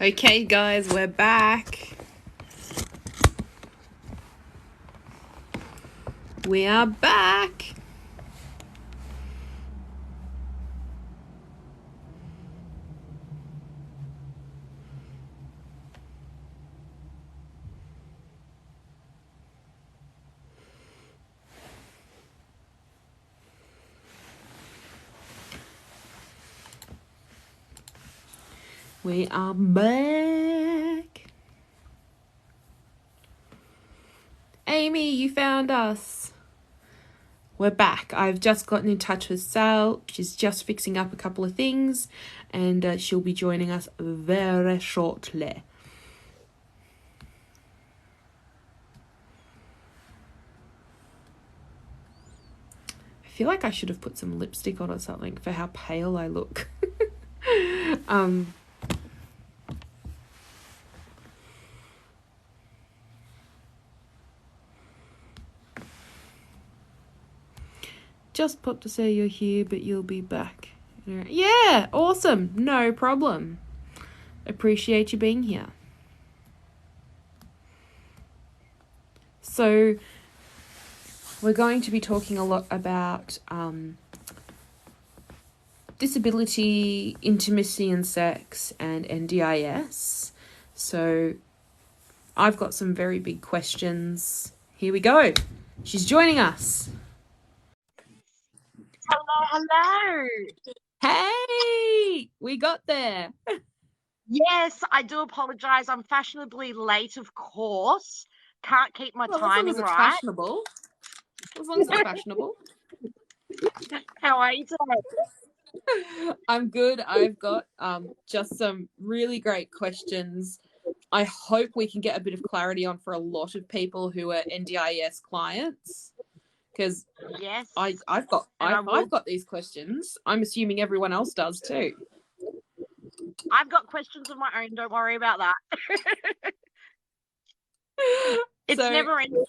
Okay, guys, we're back. We are back. We are back. Amy, you found us. We're back. I've just gotten in touch with Sal. She's just fixing up a couple of things, and she'll be joining us very shortly. I feel like I should have put some lipstick on or something for how pale I look. Just popped to say you're here, but you'll be back. Yeah, awesome. No problem. Appreciate you being here. So, we're going to be talking a lot about disability, intimacy and sex, and NDIS. So, I've got some very big questions. Here we go. She's joining us. Hello. Hey, we got there. Yes, I do apologise. I'm fashionably late, of course. Can't keep my timing right. Fashionable. As long as it's fashionable. How are you today? I'm good. I've got just some really great questions. I hope we can get a bit of clarity on for a lot of people who are NDIS clients, because yes, I've got these questions. I'm assuming everyone else does too. I've got questions of my own. Don't worry about that. It's never ending.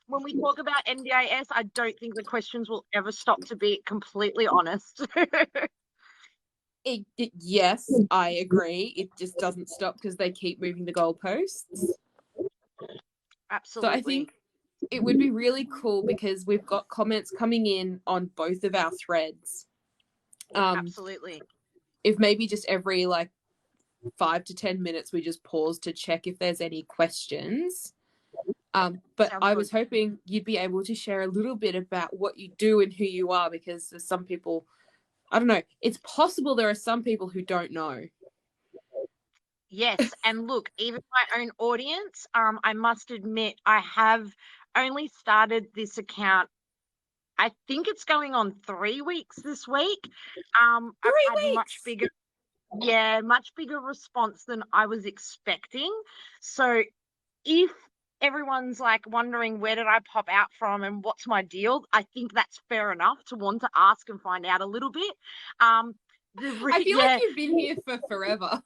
When we talk about NDIS, I don't think the questions will ever stop, to be completely honest. Yes, I agree. It just doesn't stop because they keep moving the goalposts. Absolutely. So I think it would be really cool because we've got comments coming in on both of our threads. Absolutely. If maybe just every 5 to 10 minutes we just pause to check if there's any questions. But I was hoping you'd be able to share a little bit about what you do and who you are, because there's some people, I don't know, it's possible there are some people who don't know. Yes, and look, even my own audience, I must admit, I have only started this account, I think it's going on 3 weeks this week. I've had much bigger response than I was expecting. So if everyone's wondering where did I pop out from and what's my deal, I think that's fair enough to want to ask and find out a little bit. I feel like you've been here for forever.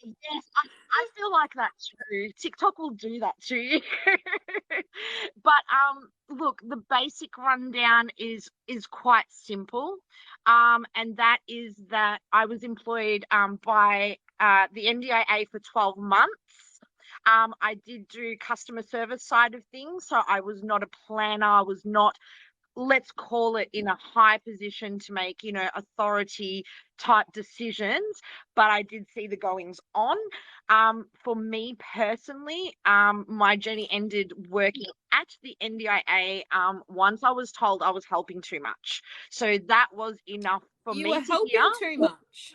Yes, I feel like that too. TikTok will do that to you. But look, the basic rundown is quite simple. And that is that I was employed by the NDIA for 12 months. I did do customer service side of things, so I was not a planner. I was not, let's call it, in a high position to make, authority type decisions, but I did see the goings on. For me personally, my journey ended working at the NDIA once I was told I was helping too much. So that was enough for me to hear. You were helping too much.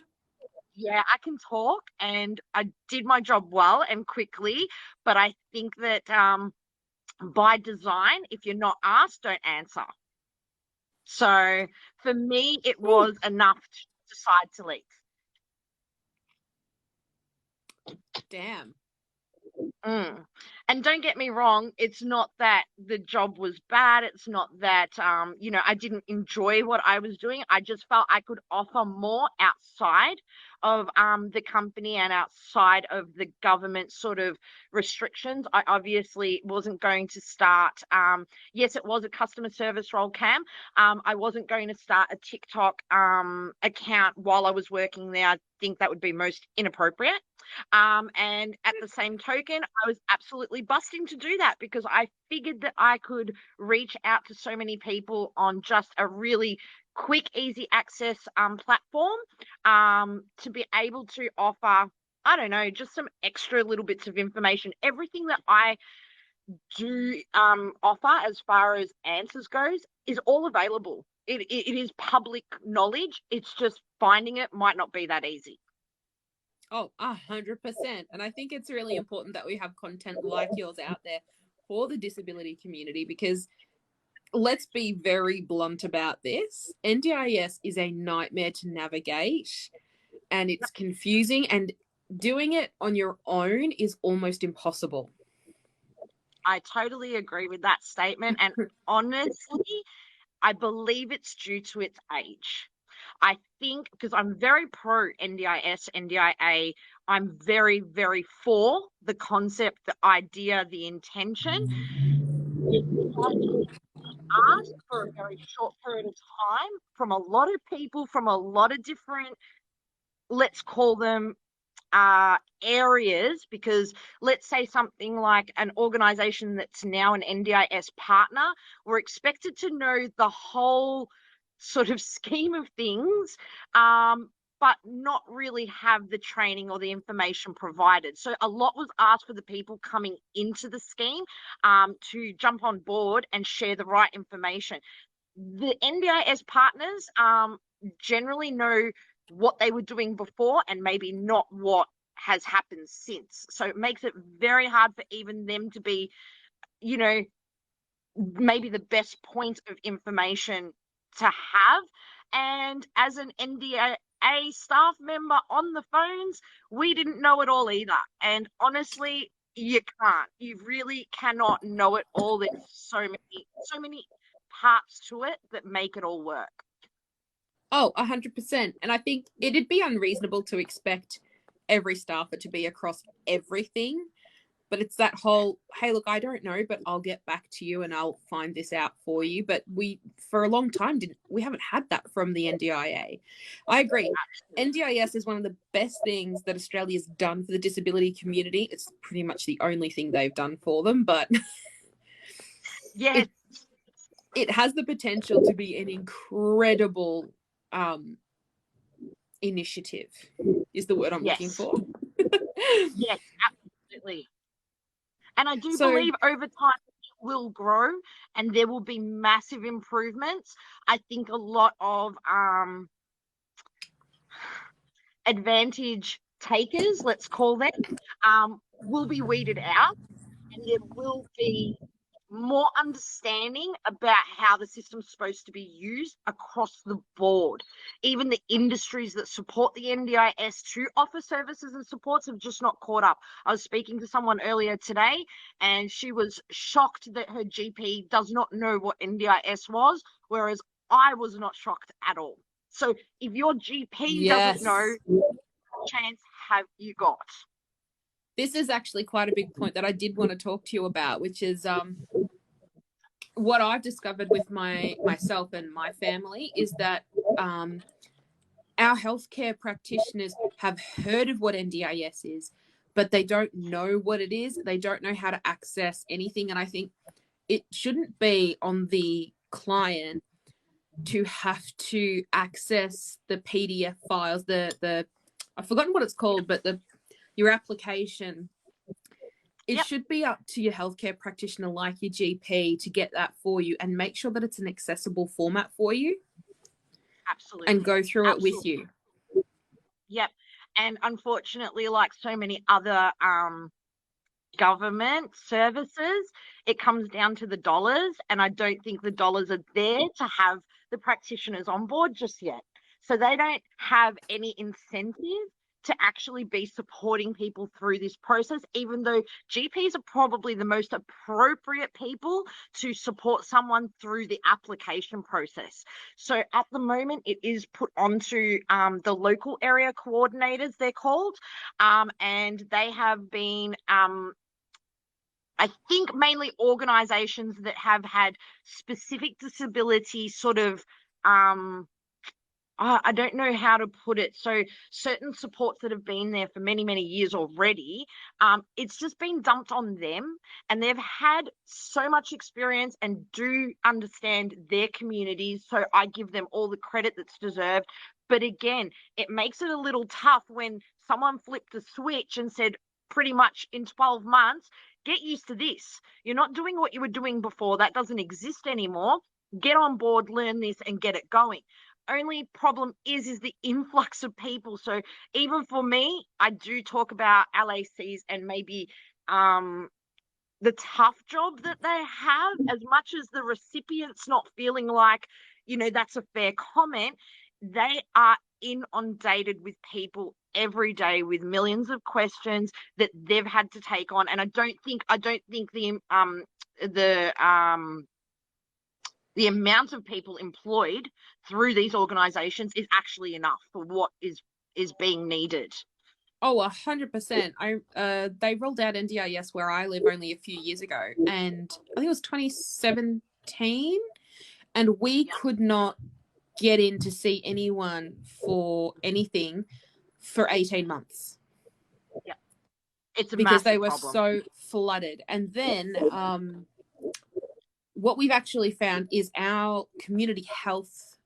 Yeah, I can talk, and I did my job well and quickly, but I think that by design, if you're not asked, don't answer. So for me, it was enough to decide to leave. Damn. And don't get me wrong, it's not that the job was bad. It's not that, I didn't enjoy what I was doing. I just felt I could offer more outside of the company and outside of the government sort of restrictions. I obviously wasn't going to start, yes, it was a customer service role, Cam. I wasn't going to start a TikTok account while I was working there. I think that would be most inappropriate. And at the same token, I was absolutely busting to do that because I figured that I could reach out to so many people on just a really quick, easy access platform to be able to offer, I don't know, just some extra little bits of information. Everything that I do offer as far as answers goes is all available. It is public knowledge. It's just finding it might not be that easy. Oh, 100%. And I think it's really important that we have content like yours out there for the disability community, because let's be very blunt about this. NDIS is a nightmare to navigate, and it's confusing, and doing it on your own is almost impossible. I totally agree with that statement. And honestly, I believe it's due to its age. I think because I'm very pro NDIS, NDIA, I'm very, very for the concept, the idea, the intention. Ask for a very short period of time from a lot of people, from a lot of different, let's call them areas, because let's say something like an organization that's now an NDIS partner, we're expected to know the whole sort of scheme of things, but not really have the training or the information provided. So a lot was asked for the people coming into the scheme to jump on board and share the right information. The NDIS partners generally know what they were doing before and maybe not what has happened since. So it makes it very hard for even them to be, maybe the best point of information to have. And as an NDIA staff member on the phones, we didn't know it all either. And honestly, you can't. You really cannot know it all. There's so many parts to it that make it all work. Oh, 100%. And I think it'd be unreasonable to expect every staffer to be across everything. But it's that whole, hey, look, I don't know, but I'll get back to you and I'll find this out for you. But we, for a long time, we haven't had that from the NDIA. I agree. NDIS is one of the best things that Australia's done for the disability community. It's pretty much the only thing they've done for them, but yeah, it has the potential to be an incredible initiative, is the word I'm looking for. Yes, absolutely. And I do believe over time it will grow and there will be massive improvements. I think a lot of advantage takers, let's call them, will be weeded out, and there will be more understanding about how the system's supposed to be used across the board. Even the industries that support the NDIS to offer services and supports have just not caught up. I was speaking to someone earlier today and she was shocked that her GP does not know what NDIS was, whereas I was not shocked at all. So if your GP doesn't know, what chance have you got? This is actually quite a big point that I did want to talk to you about, which is what I've discovered with myself and my family is that our healthcare practitioners have heard of what NDIS is, but they don't know what it is. They don't know how to access anything. And I think it shouldn't be on the client to have to access the PDF files, I've forgotten what it's called, but your application. It should be up to your healthcare practitioner, like your GP, to get that for you and make sure that it's an accessible format for you. Absolutely. And go through it with you. Yep. And unfortunately, like so many other government services, it comes down to the dollars. And I don't think the dollars are there to have the practitioners on board just yet. So they don't have any incentive to actually be supporting people through this process, even though GPs are probably the most appropriate people to support someone through the application process. So at the moment, it is put onto the local area coordinators, they're called, and they have been I think mainly organizations that have had specific disability sort of, I don't know how to put it. So certain supports that have been there for many, many years already, it's just been dumped on them, and they've had so much experience and do understand their communities. So I give them all the credit that's deserved. But again, it makes it a little tough when someone flipped a switch and said, pretty much in 12 months, get used to this. You're not doing what you were doing before. That doesn't exist anymore. Get on board, learn this, and get it going. Only problem is the influx of people. So even for me, I do talk about LACs and maybe the tough job that they have, as much as the recipients not feeling like, that's a fair comment. They are inundated with people every day with millions of questions that they've had to take on. And I don't think the amount of people employed through these organizations is actually enough for what is being needed. Oh, 100%. They rolled out NDIS where I live only a few years ago, and I think it was 2017, and we could not get in to see anyone for anything for 18 months. Yeah, it's a because they were problem. So flooded. And then what we've actually found is our community health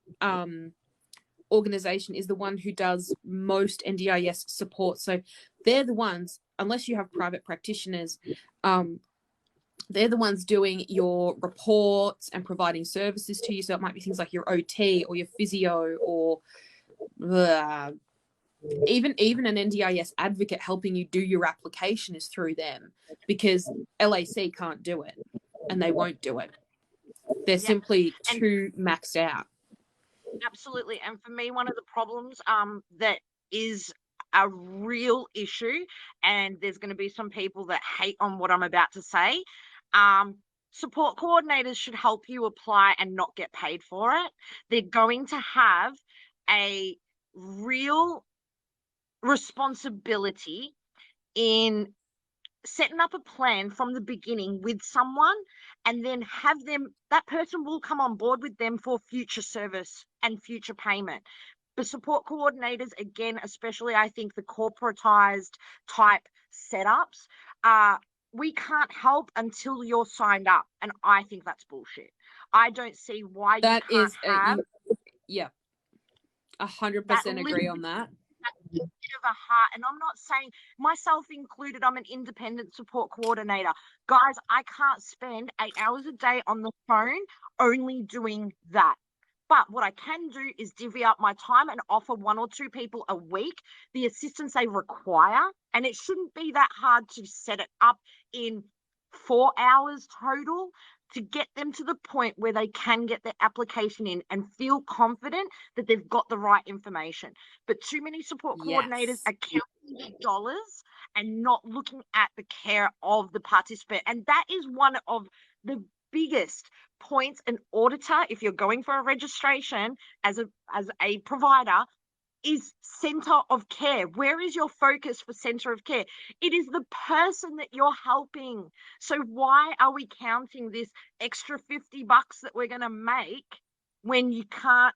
organization is the one who does most NDIS support. So they're the ones, unless you have private practitioners, they're the ones doing your reports and providing services to you. So it might be things like your OT or your physio, or even an NDIS advocate helping you do your application is through them, because LAC can't do it and they won't do it. They're simply too maxed out. Absolutely. And for me, one of the problems that is a real issue, and there's going to be some people that hate on what I'm about to say, support coordinators should help you apply and not get paid for it. They're going to have a real responsibility in setting up a plan from the beginning with someone, and then that person will come on board with them for future service and future payment. The support coordinators, again, especially I think the corporatized type setups, we can't help until you're signed up, and I think that's bullshit. I don't see why you can't have. Yeah, 100% agree on that. A bit of a heart, and I'm not saying, myself included, I'm an independent support coordinator. Guys, I can't spend 8 hours a day on the phone only doing that. But what I can do is divvy up my time and offer 1 or 2 people a week the assistance they require. And it shouldn't be that hard to set it up in 4 hours total to get them to the point where they can get their application in and feel confident that they've got the right information. But too many support coordinators are counting their dollars and not looking at the care of the participant. And that is one of the biggest points an auditor, if you're going for a registration as a provider, is center of care. Where is your focus for center of care? It is the person that you're helping. So why are we counting this extra $50 that we're going to make when you can't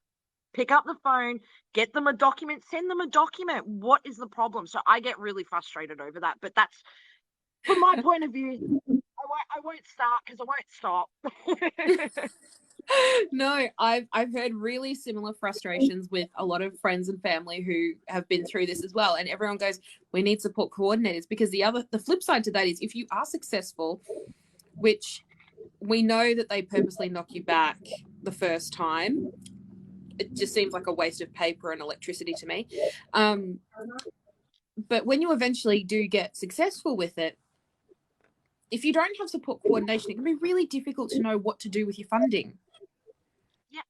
pick up the phone, get them a document, send them a document? What is the problem? So I get really frustrated over that, but that's from my point of view. I won't start because I won't stop. No, I've heard really similar frustrations with a lot of friends and family who have been through this as well. And everyone goes, we need support coordinators, because the flip side to that is, if you are successful, which we know that they purposely knock you back the first time, it just seems like a waste of paper and electricity to me. But when you eventually do get successful with it, if you don't have support coordination, it can be really difficult to know what to do with your funding. Yeah.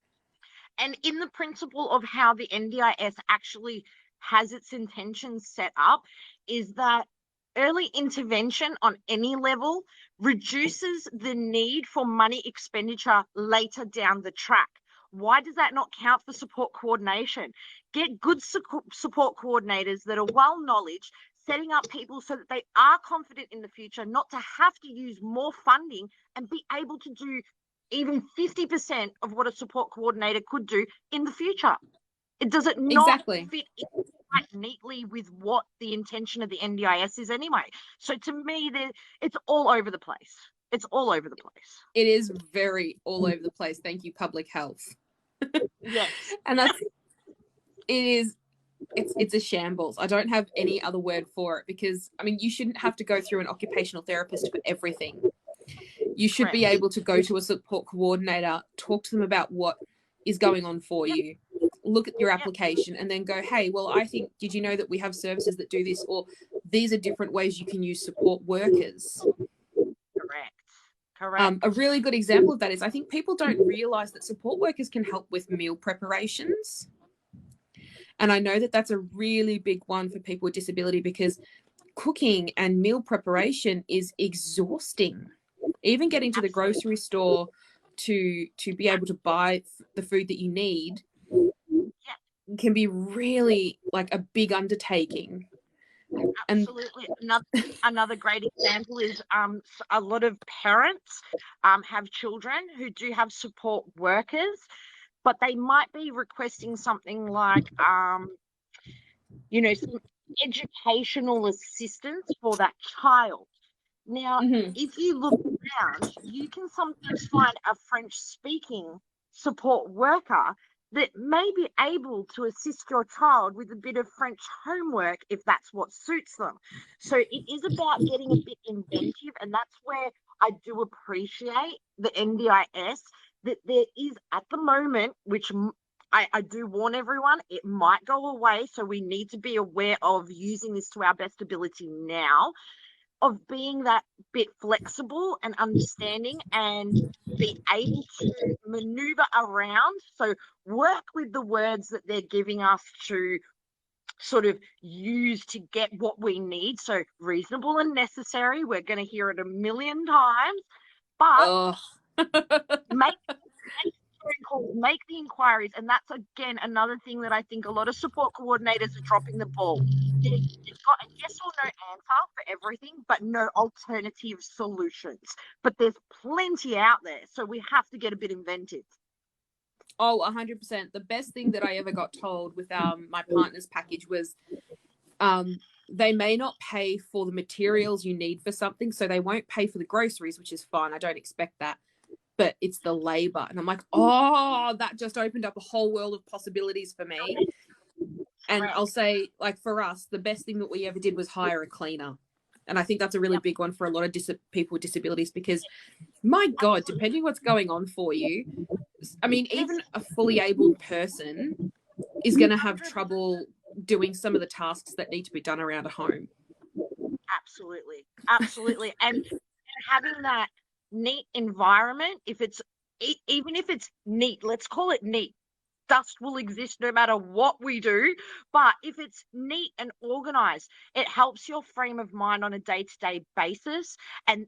And in the principle of how the NDIS actually has its intentions set up is that early intervention on any level reduces the need for money expenditure later down the track. Why does that not count for support coordination? Get good support coordinators that are well knowledge, setting up people so that they are confident in the future, not to have to use more funding and be able to do even 50% of what a support coordinator could do in the future. Does it not fit in quite neatly with what the intention of the NDIS is anyway? So to me, it's all over the place. It's all over the place. It is very all over the place. Thank you, public health. Yes. And it's a shambles. I don't have any other word for it, because I mean, you shouldn't have to go through an occupational therapist for everything. You should be able to go to a support coordinator, talk to them about what is going on for you, look at your application, and then go, hey, well, I think, did you know that we have services that do this? Or these are different ways you can use support workers. Correct. A really good example of that is, I think people don't realize that support workers can help with meal preparations. And I know that that's a really big one for people with disability, because cooking and meal preparation is exhausting. Even getting to the grocery store to be able to buy the food that you need can be really like a big undertaking. Absolutely. Another great example is a lot of parents have children who do have support workers, but they might be requesting something like some educational assistance for that child. Now, if you look around, you can sometimes find a French-speaking support worker that may be able to assist your child with a bit of French homework if that's what suits them. So it is about getting a bit inventive, and that's where I do appreciate the NDIS, that there is at the moment, which I do warn everyone, it might go away, so we need to be aware of using this to our best ability now, of being that bit flexible and understanding and be able to maneuver around. So work with the words that they're giving us to sort of use to get what we need. So reasonable and necessary, we're going to hear it a million times, but make calls, make the inquiries. And that's, again, another thing that I think a lot of support coordinators are dropping the ball. They've got a yes or no answer for everything, but no alternative solutions. But there's plenty out there, so we have to get a bit inventive. Oh, 100%. The best thing that I ever got told with my partner's package was they may not pay for the materials you need for something, so they won't pay for the groceries, which is fine. I don't expect that. But it's the labor. And I'm like, oh, that just opened up a whole world of possibilities for me. And I'll say, like, for us, the best thing that we ever did was hire a cleaner. And I think that's a really big one for a lot of people with disabilities, because, my God, depending what's going on for you, I mean, even a fully able person is going to have trouble doing some of the tasks that need to be done around a home. Absolutely. And having that neat environment, even if it's neat, let's call it neat. Dust will exist no matter what we do, but if it's neat and organized, it helps your frame of mind on a day-to-day basis. And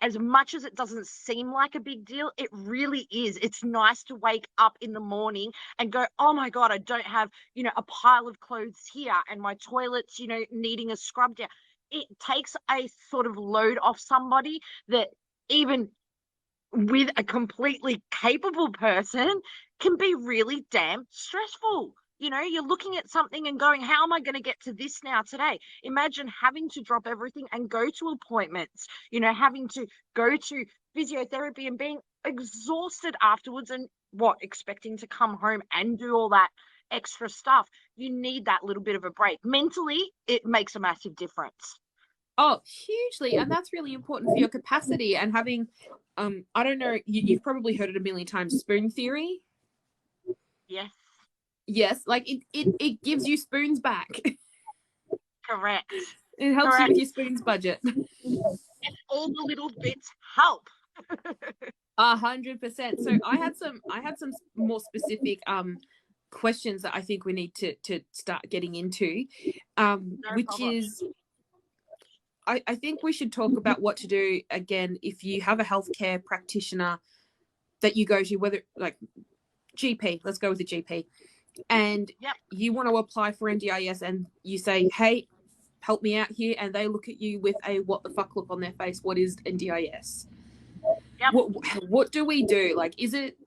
as much as it doesn't seem like a big deal, it really is. It's nice to wake up in the morning and go, oh my God, I don't have, a pile of clothes here, and my toilet's, needing a scrub down. It takes a sort of load off somebody that, even with a completely capable person, can be really damn stressful. You're looking at something and going, how am I going to get to this now today? Imagine having to drop everything and go to appointments, having to go to physiotherapy and being exhausted afterwards, and expecting to come home and do all that extra stuff. You need that little bit of a break. Mentally, it makes a massive difference. Oh, hugely. And that's really important for your capacity. And having, I don't know, you've probably heard it a million times, spoon theory. Yes, like it gives you spoons back. Correct. It helps you with your spoons budget. And all the little bits help. 100%. So I had some more specific questions that I think we need to start getting into, which problem. Is I think we should talk about what to do again if you have a healthcare practitioner that you go to, whether like GP, let's go with the GP, and you want to apply for NDIS and you say, hey, help me out here, and they look at you with a what the fuck look on their face. What is NDIS? What do we do? Like, is it,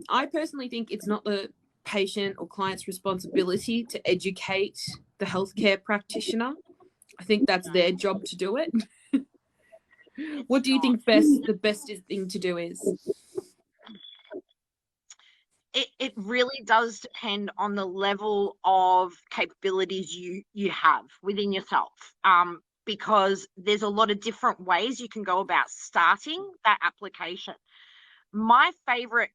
I personally think it's not the patient or client's responsibility to educate the healthcare practitioner. I think that's their job to do it. What do you think the best thing to do is? It really does depend on the level of capabilities you have within yourself, because there's a lot of different ways you can go about starting that application. My favorite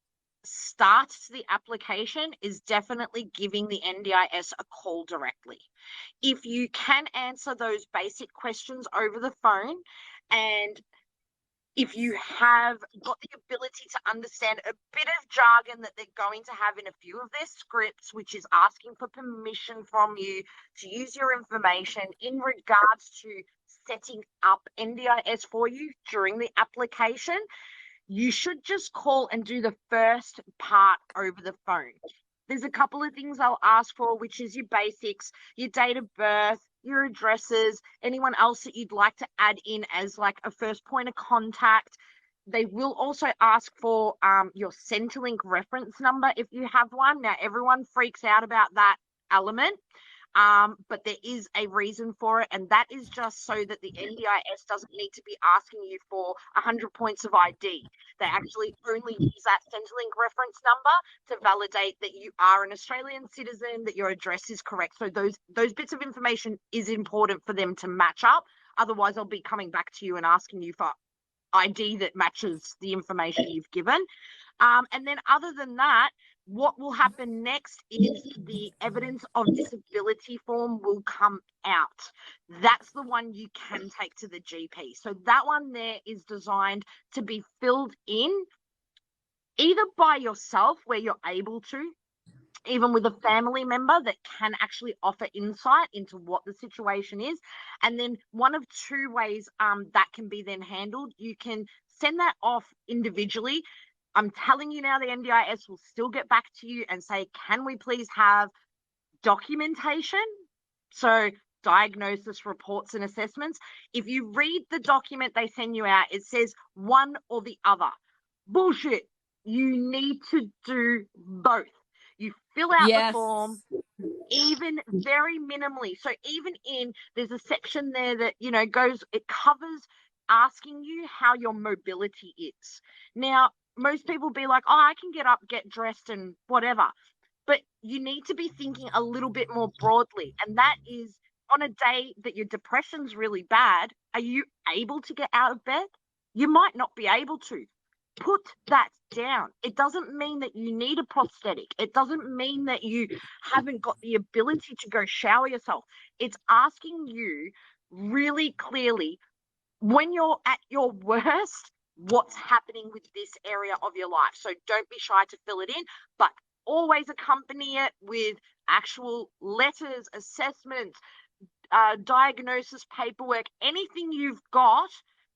start to the application is definitely giving the NDIS a call directly. If you can answer those basic questions over the phone, and if you have got the ability to understand a bit of jargon that they're going to have in a few of their scripts, which is asking for permission from you to use your information in regards to setting up NDIS for you during the application, you should just call and do the first part over the phone. There's a couple of things I'll ask for, which is your basics, your date of birth, your addresses, anyone else that you'd like to add in as like a first point of contact. They will also ask for your Centrelink reference number if you have one. Now, everyone freaks out about that element, but there is a reason for it, and that is just so that the NDIS doesn't need to be asking you for 100 points of ID. They actually only use that Centrelink reference number to validate that you are an Australian citizen, that your address is correct. So those bits of information is important for them to match up. Otherwise, they'll be coming back to you and asking you for ID that matches the information you've given. And then other than that, what will happen next is the evidence of disability form will come out. That's the one you can take to the GP. So that one there is designed to be filled in either by yourself where you're able to, even with a family member that can actually offer insight into what the situation is. And then one of two ways that can be then handled. You can send that off individually. I'm telling you now, the NDIS will still get back to you and say, can we please have documentation? So diagnosis, reports, and assessments. If you read the document they send you out, it says one or the other. Bullshit. You need to do both. You fill out the form, even very minimally. So even there's a section there that, it covers asking you how your mobility is. Now, most people be like, oh, I can get up, get dressed and whatever. But you need to be thinking a little bit more broadly. And that is, on a day that your depression's really bad, are you able to get out of bed? You might not be able to. Put that down. It doesn't mean that you need a prosthetic. It doesn't mean that you haven't got the ability to go shower yourself. It's asking you really clearly, when you're at your worst, what's happening with this area of your life. So don't be shy to fill it in, but always accompany it with actual letters, assessments, diagnosis paperwork, anything you've got,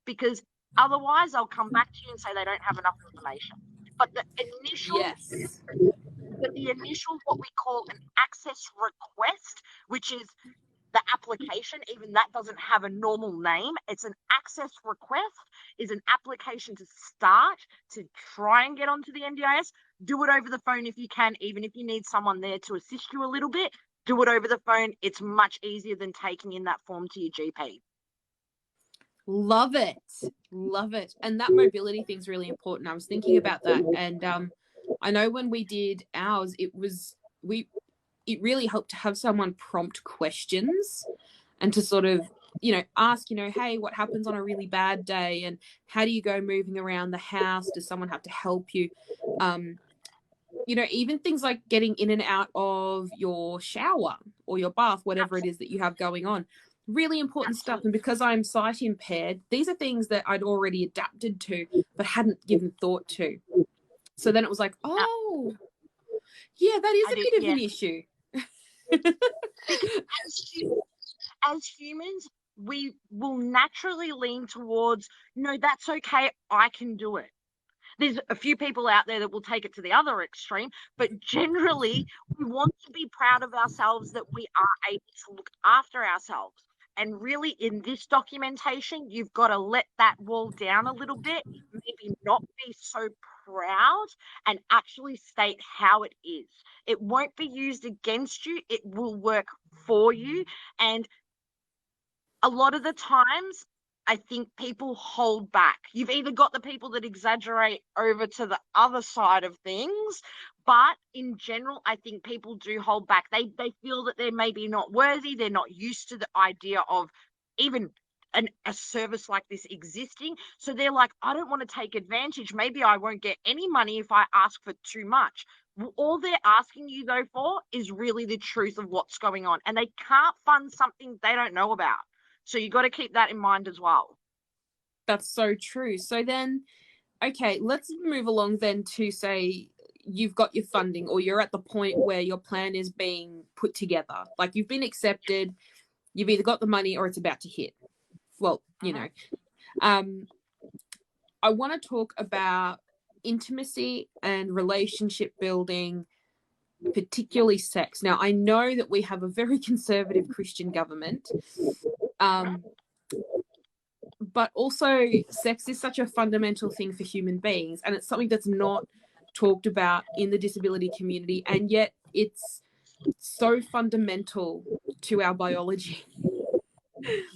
because otherwise they'll come back to you and say they don't have enough information. But the initial what we call an access request, which is the application, even that doesn't have a normal name. It's an access request, is an application to start to try and get onto the NDIS. Do it over the phone if you can, even if you need someone there to assist you a little bit. Do it over the phone. It's much easier than taking in that form to your GP. Love it. Love it. And that mobility thing is really important. I was thinking about that. And I know when we did ours, it really helped to have someone prompt questions and to sort of, ask, hey, what happens on a really bad day? And how do you go moving around the house? Does someone have to help you? Even things like getting in and out of your shower or your bath, whatever it is that you have going on. Really important stuff. And because I'm sight impaired, these are things that I'd already adapted to, but hadn't given thought to. So then it was like, oh, Yeah, that is a bit of an issue. Because as humans, we will naturally lean towards, no, that's okay, I can do it. There's a few people out there that will take it to the other extreme, but generally we want to be proud of ourselves that we are able to look after ourselves. And really, in this documentation, you've got to let that wall down a little bit, maybe not be so proud, and actually state how it is. It won't be used against you, it will work for you. And a lot of the times, I think people hold back. You've either got the people that exaggerate over to the other side of things, but in general, I think people do hold back. They feel that they're maybe not worthy. They're not used to the idea of even a service like this existing. So they're like, I don't want to take advantage. Maybe I won't get any money if I ask for too much. All they're asking you, though, for is really the truth of what's going on. And they can't fund something they don't know about. So you got to keep that in mind as well. That's so true. So then, okay, let's move along then to say you've got your funding, or you're at the point where your plan is being put together. Like, you've been accepted, you've either got the money or it's about to hit. Well, you know. I want to talk about intimacy and relationship building, particularly sex. Now, I know that we have a very conservative Christian government, but also sex is such a fundamental thing for human beings, and it's something that's not talked about in the disability community, and yet it's so fundamental to our biology.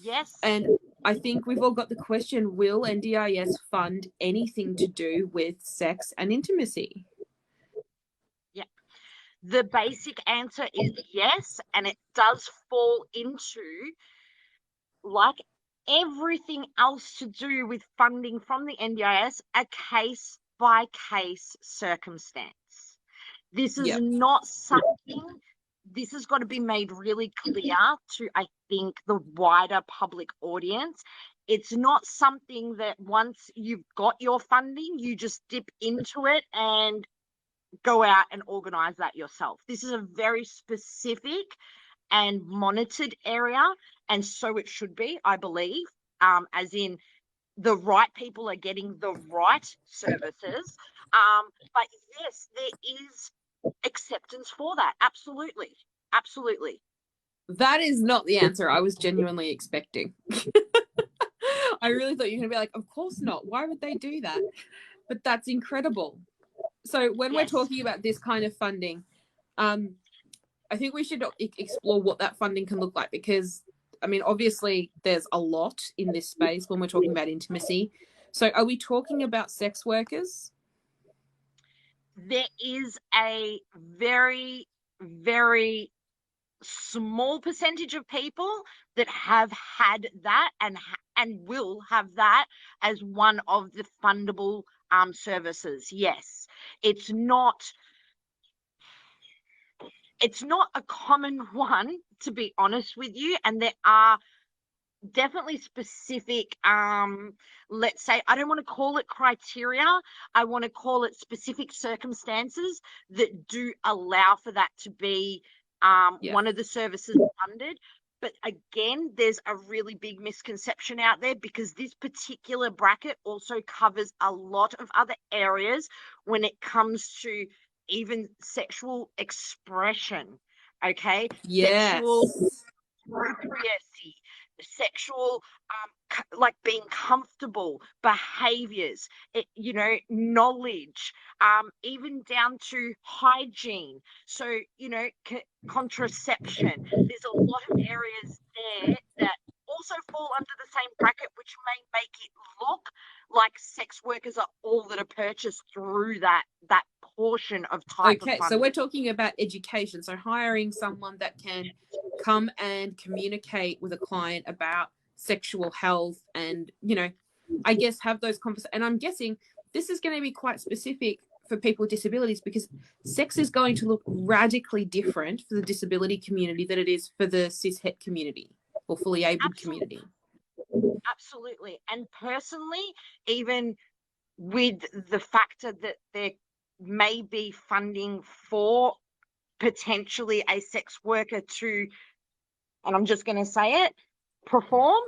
Yes. And I think we've all got the question, will NDIS fund anything to do with sex and intimacy? Yeah. The basic answer is yes, and it does fall into, like everything else to do with funding from the NDIS, a case by case circumstance. This is not something, this has got to be made really clear to, I think, the wider public audience. It's not something that once you've got your funding, you just dip into it and go out and organize that yourself. This is a very specific and monitored area, and so it should be, I believe, as in the right people are getting the right services. But yes, there is acceptance for that. Absolutely. Absolutely. That is not the answer I was genuinely expecting. I really thought you were going to be like, of course not. Why would they do that? But that's incredible. So when we're talking about this kind of funding, I think we should explore what that funding can look like, because, I mean, obviously there's a lot in this space when we're talking about intimacy. So are we talking about sex workers? There is a very, very small percentage of people that have had that and will have that as one of the fundable services. Yes, it's not a common one, to be honest with you, and there are definitely specific, let's say, I don't want to call it criteria, I want to call it specific circumstances that do allow for that to be one of the services funded. But again, there's a really big misconception out there, because this particular bracket also covers a lot of other areas when it comes to even sexual expression. Okay. Sexual appropriacy, sexual, like being comfortable, behaviors, knowledge, even down to hygiene. So, contraception. There's a lot of areas there that also fall under the same bracket, which may make it look like sex workers are all that are purchased through that portion of type of funding. So we're talking about education. So hiring someone that can come and communicate with a client about sexual health and, I guess have those conversations. And I'm guessing this is going to be quite specific for people with disabilities, because sex is going to look radically different for the disability community than it is for the cis-het community or fully abled community. Absolutely. And personally, even with the factor that there may be funding for potentially a sex worker to, and I'm just going to say it, perform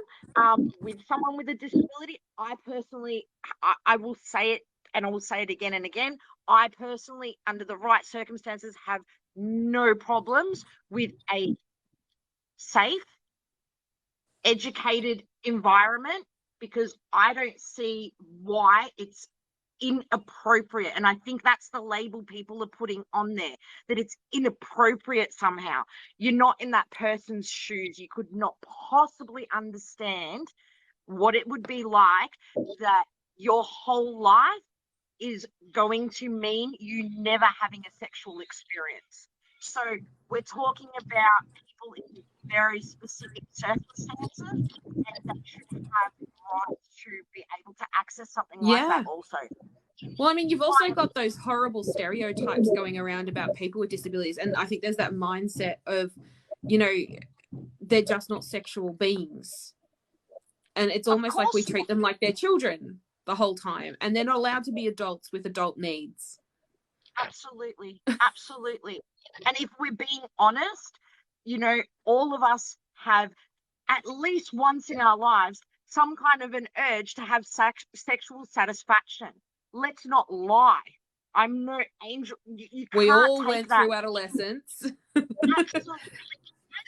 with someone with a disability. I personally, I will say it, and I will say it again and again. I personally, under the right circumstances, have no problems with a safe, educated environment, because I don't see why it's inappropriate. And I think that's the label people are putting on there, that it's inappropriate somehow. You're not in that person's shoes. You could not possibly understand what it would be like, that your whole life is going to mean you never having a sexual experience. So we're talking about people in very specific circumstances, and they should have the right to be able to access something like that also. Well, I mean, you've also got those horrible stereotypes going around about people with disabilities. And I think there's that mindset of, you know, they're just not sexual beings. And it's almost like we treat them like they're children the whole time. And they're not allowed to be adults with adult needs. Absolutely. Absolutely. And if we're being honest, you know, all of us have at least once in our lives some kind of an urge to have sexual satisfaction. Let's not lie. I'm no angel. You we can't all take went that. through adolescence. Absolutely.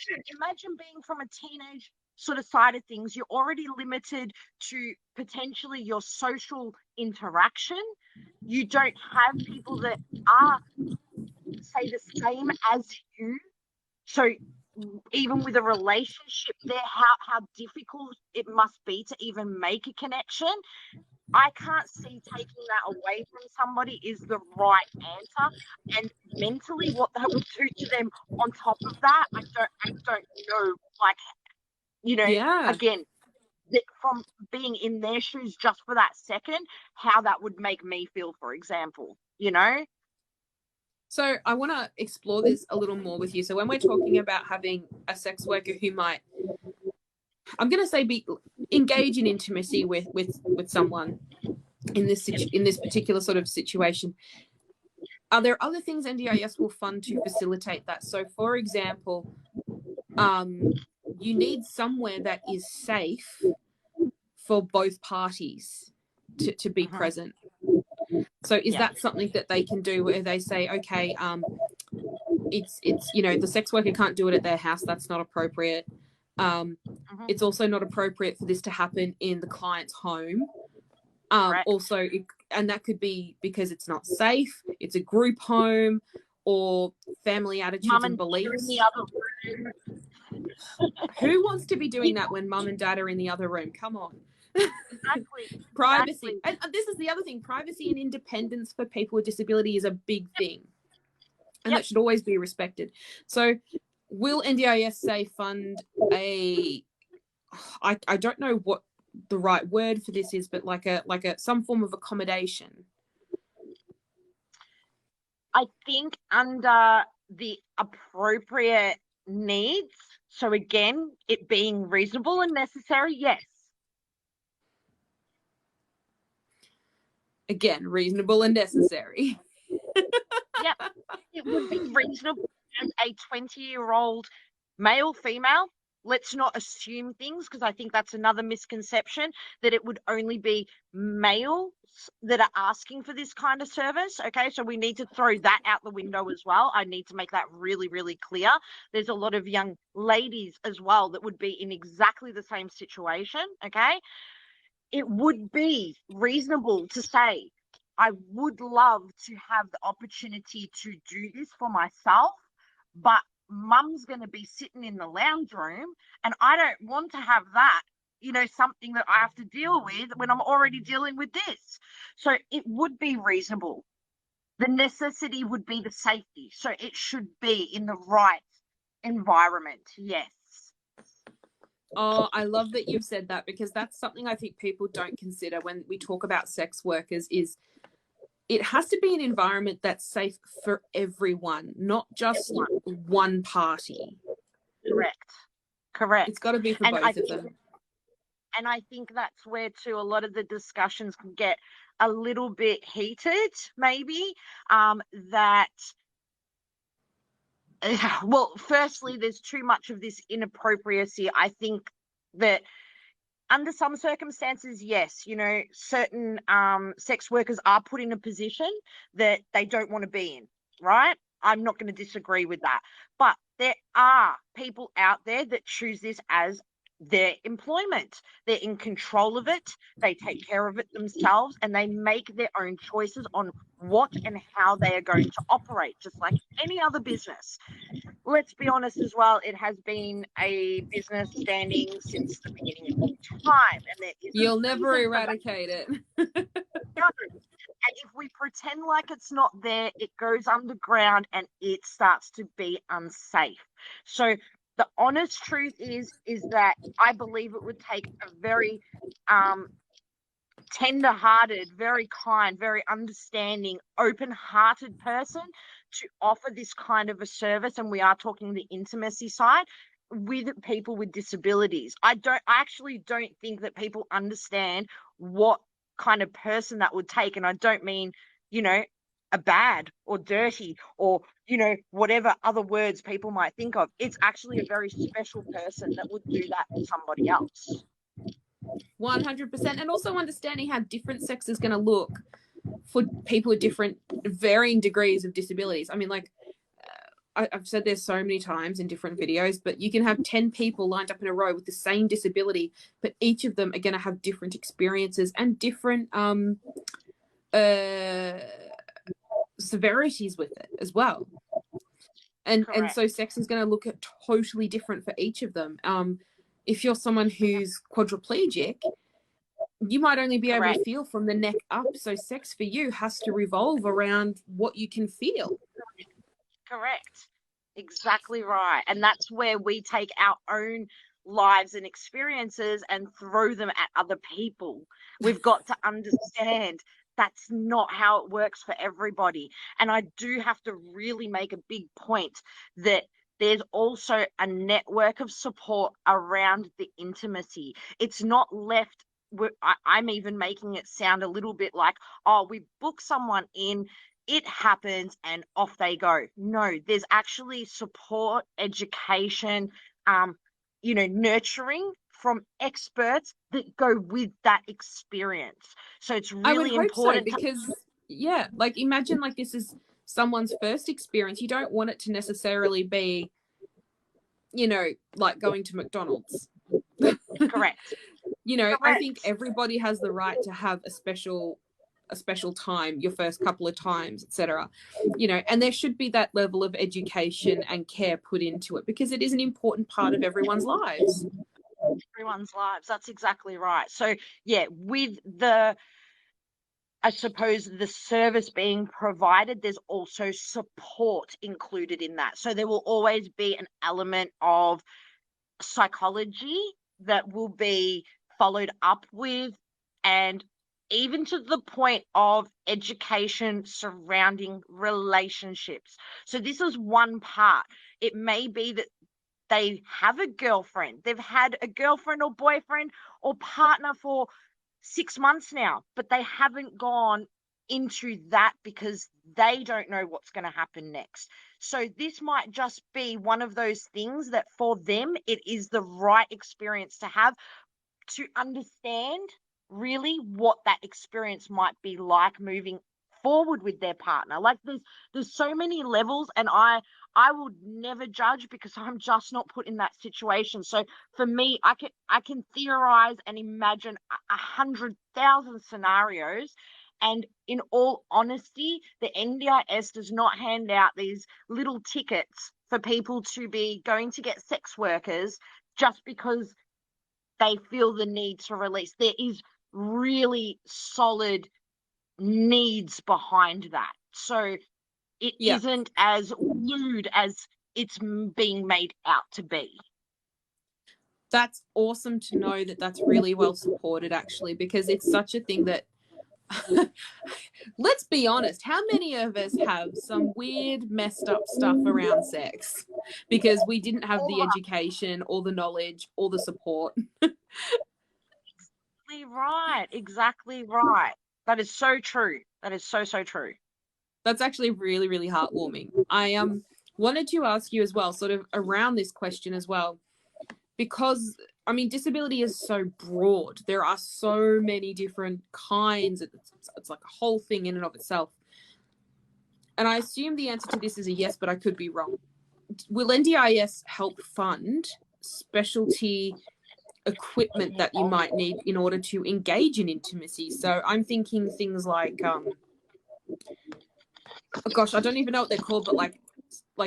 Imagine being from a teenage sort of side of things. You're already limited to potentially your social interaction. You don't have people that are, say, the same as you. So even with a relationship there, how difficult it must be to even make a connection. I can't see taking that away from somebody is the right answer. And mentally, what that would do to them on top of that, I don't know. Like, you know, again, from being in their shoes just for that second, how that would make me feel, for example, you know? So I want to explore this a little more with you. So when we're talking about having a sex worker who might, I'm going to say, engage in intimacy with someone in this particular sort of situation, are there other things NDIS will fund to facilitate that? So, for example, you need somewhere that is safe for both parties to be present. So is that something that they can do where they say, okay, it's you know, the sex worker can't do it at their house, that's not appropriate. It's also not appropriate for this to happen in the client's home. Also, and that could be because it's not safe, it's a group home, or family attitudes and beliefs. In the other room. Who wants to be doing that when mum and dad are in the other room? Come on. Exactly. Privacy. And this is the other thing. Privacy and independence for people with disability is a big thing. And that should always be respected. So will NDIS say fund I don't know what the right word for this is, but like a some form of accommodation? I think under the appropriate needs. So again, it being reasonable and necessary, yes. Again, reasonable and necessary. Yep. It would be reasonable as a 20-year-old male, female. Let's not assume things, because I think that's another misconception, that it would only be males that are asking for this kind of service. Okay, so we need to throw that out the window as well. I need to make that really, really clear. There's a lot of young ladies as well that would be in exactly the same situation. Okay, it would be reasonable to say, I would love to have the opportunity to do this for myself, but mum's going to be sitting in the lounge room and I don't want to have that, you know, something that I have to deal with when I'm already dealing with this. So it would be reasonable. The necessity would be the safety. So it should be in the right environment. Yes. Oh, I love that you've said that, because that's something I think people don't consider when we talk about sex workers. Is it has to be an environment that's safe for everyone, not just one party. Correct. It's got to be for both of them. And I think that's where, too, a lot of the discussions can get a little bit heated, maybe, that Well, firstly, there's too much of this inappropriacy. I think that under some circumstances, yes, certain sex workers are put in a position that they don't want to be in, right? I'm not going to disagree with that. But there are people out there that choose this as their employment. They're in control of it. They take care of it themselves, and they make their own choices on what and how they are going to operate, just like any other business. Let's be honest as well, it has been a business standing since the beginning of time, and there is You'll a never reason for that. eradicate it. No. And if we pretend like it's not there, it goes underground and it starts to be unsafe. So the honest truth is that I believe it would take a very tender-hearted, very kind, very understanding, open-hearted person to offer this kind of a service. And we are talking the intimacy side with people with disabilities. I actually don't think that people understand what kind of person that would take. And I don't mean, a bad or dirty or, whatever other words people might think of. It's actually a very special person that would do that for somebody else. 100%. And also understanding how different sex is going to look for people with different varying degrees of disabilities. I mean, like I've said this so many times in different videos, but you can have 10 people lined up in a row with the same disability, but each of them are going to have different experiences and different severities with it as well. And so sex is going to look totally different for each of them. If you're someone who's quadriplegic, you might only be able to feel from the neck up. So sex for you has to revolve around what you can feel. Correct. Exactly right. And that's where we take our own lives and experiences and throw them at other people. We've got to understand that's not how it works for everybody. And I do have to really make a big point that there's also a network of support around the intimacy. It's not left. I'm even making it sound a little bit like, oh, we book someone in, it happens, and off they go. No, there's actually support, education, nurturing from experts that go with that experience. So it's really important. Because like imagine like this is someone's first experience. You don't want it to necessarily be, like going to McDonald's. Correct. Correct. I think everybody has the right to have a special time, your first couple of times, etc. And there should be that level of education and care put into it because it is an important part of everyone's lives. That's exactly right. So with I suppose the service being provided, there's also support included in that. So there will always be an element of psychology that will be followed up with, and even to the point of education surrounding relationships. So this is one part. It may be that they have a girlfriend. They've had a girlfriend or boyfriend or partner for 6 months now, but they haven't gone into that because they don't know what's going to happen next. So this might just be one of those things that for them, it is the right experience to have to understand really what that experience might be like moving forward with their partner. Like there's so many levels, and I would never judge because I'm just not put in that situation. So for me, I can theorize and imagine 100,000 scenarios. And in all honesty, the NDIS does not hand out these little tickets for people to be going to get sex workers just because they feel the need to release. There is really solid needs behind that. So it isn't as lewd as it's being made out to be. That's awesome to know that that's really well supported, actually, because it's such a thing that let's be honest, how many of us have some weird messed up stuff around sex because we didn't have the education or the knowledge or the support? Exactly right. That is so true. That is so true. That's actually really, really heartwarming. wanted to ask you as well, sort of around this question as well, because I mean, disability is so broad. There are so many different kinds. It's like a whole thing in and of itself. And I assume the answer to this is a yes, but I could be wrong. Will NDIS help fund specialty equipment that you might need in order to engage in intimacy? So I'm thinking things like, oh gosh, I don't even know what they're called, but like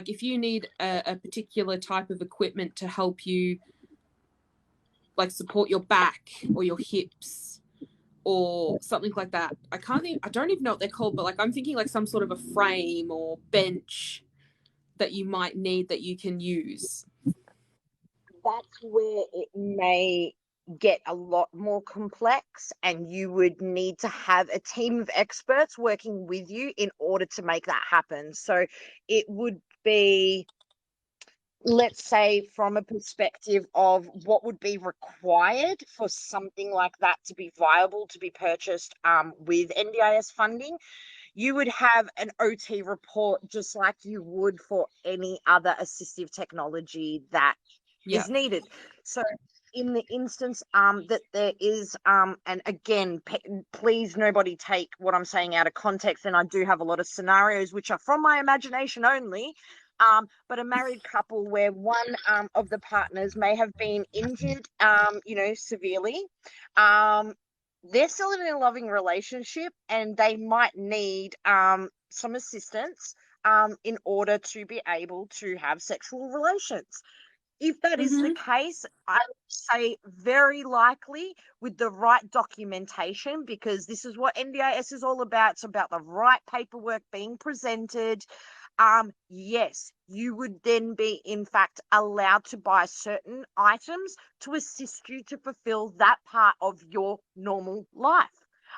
if you need a particular type of equipment to help you like support your back or your hips or something like that. I don't even know what they're called, but like I'm thinking like some sort of a frame or bench that you might need that you can use. That's where it may get a lot more complex, and you would need to have a team of experts working with you in order to make that happen. So it would be, let's say, from a perspective of what would be required for something like that to be viable, to be purchased with NDIS funding, you would have an OT report just like you would for any other assistive technology that is needed. So in the instance that there is, and again, please nobody take what I'm saying out of context, and I do have a lot of scenarios which are from my imagination only, but a married couple where one of the partners may have been injured, severely, they're still in a loving relationship and they might need some assistance in order to be able to have sexual relations. If that is the case, I would say very likely with the right documentation, because this is what NDIS is all about. It's about the right paperwork being presented. Yes, you would then be, in fact, allowed to buy certain items to assist you to fulfill that part of your normal life.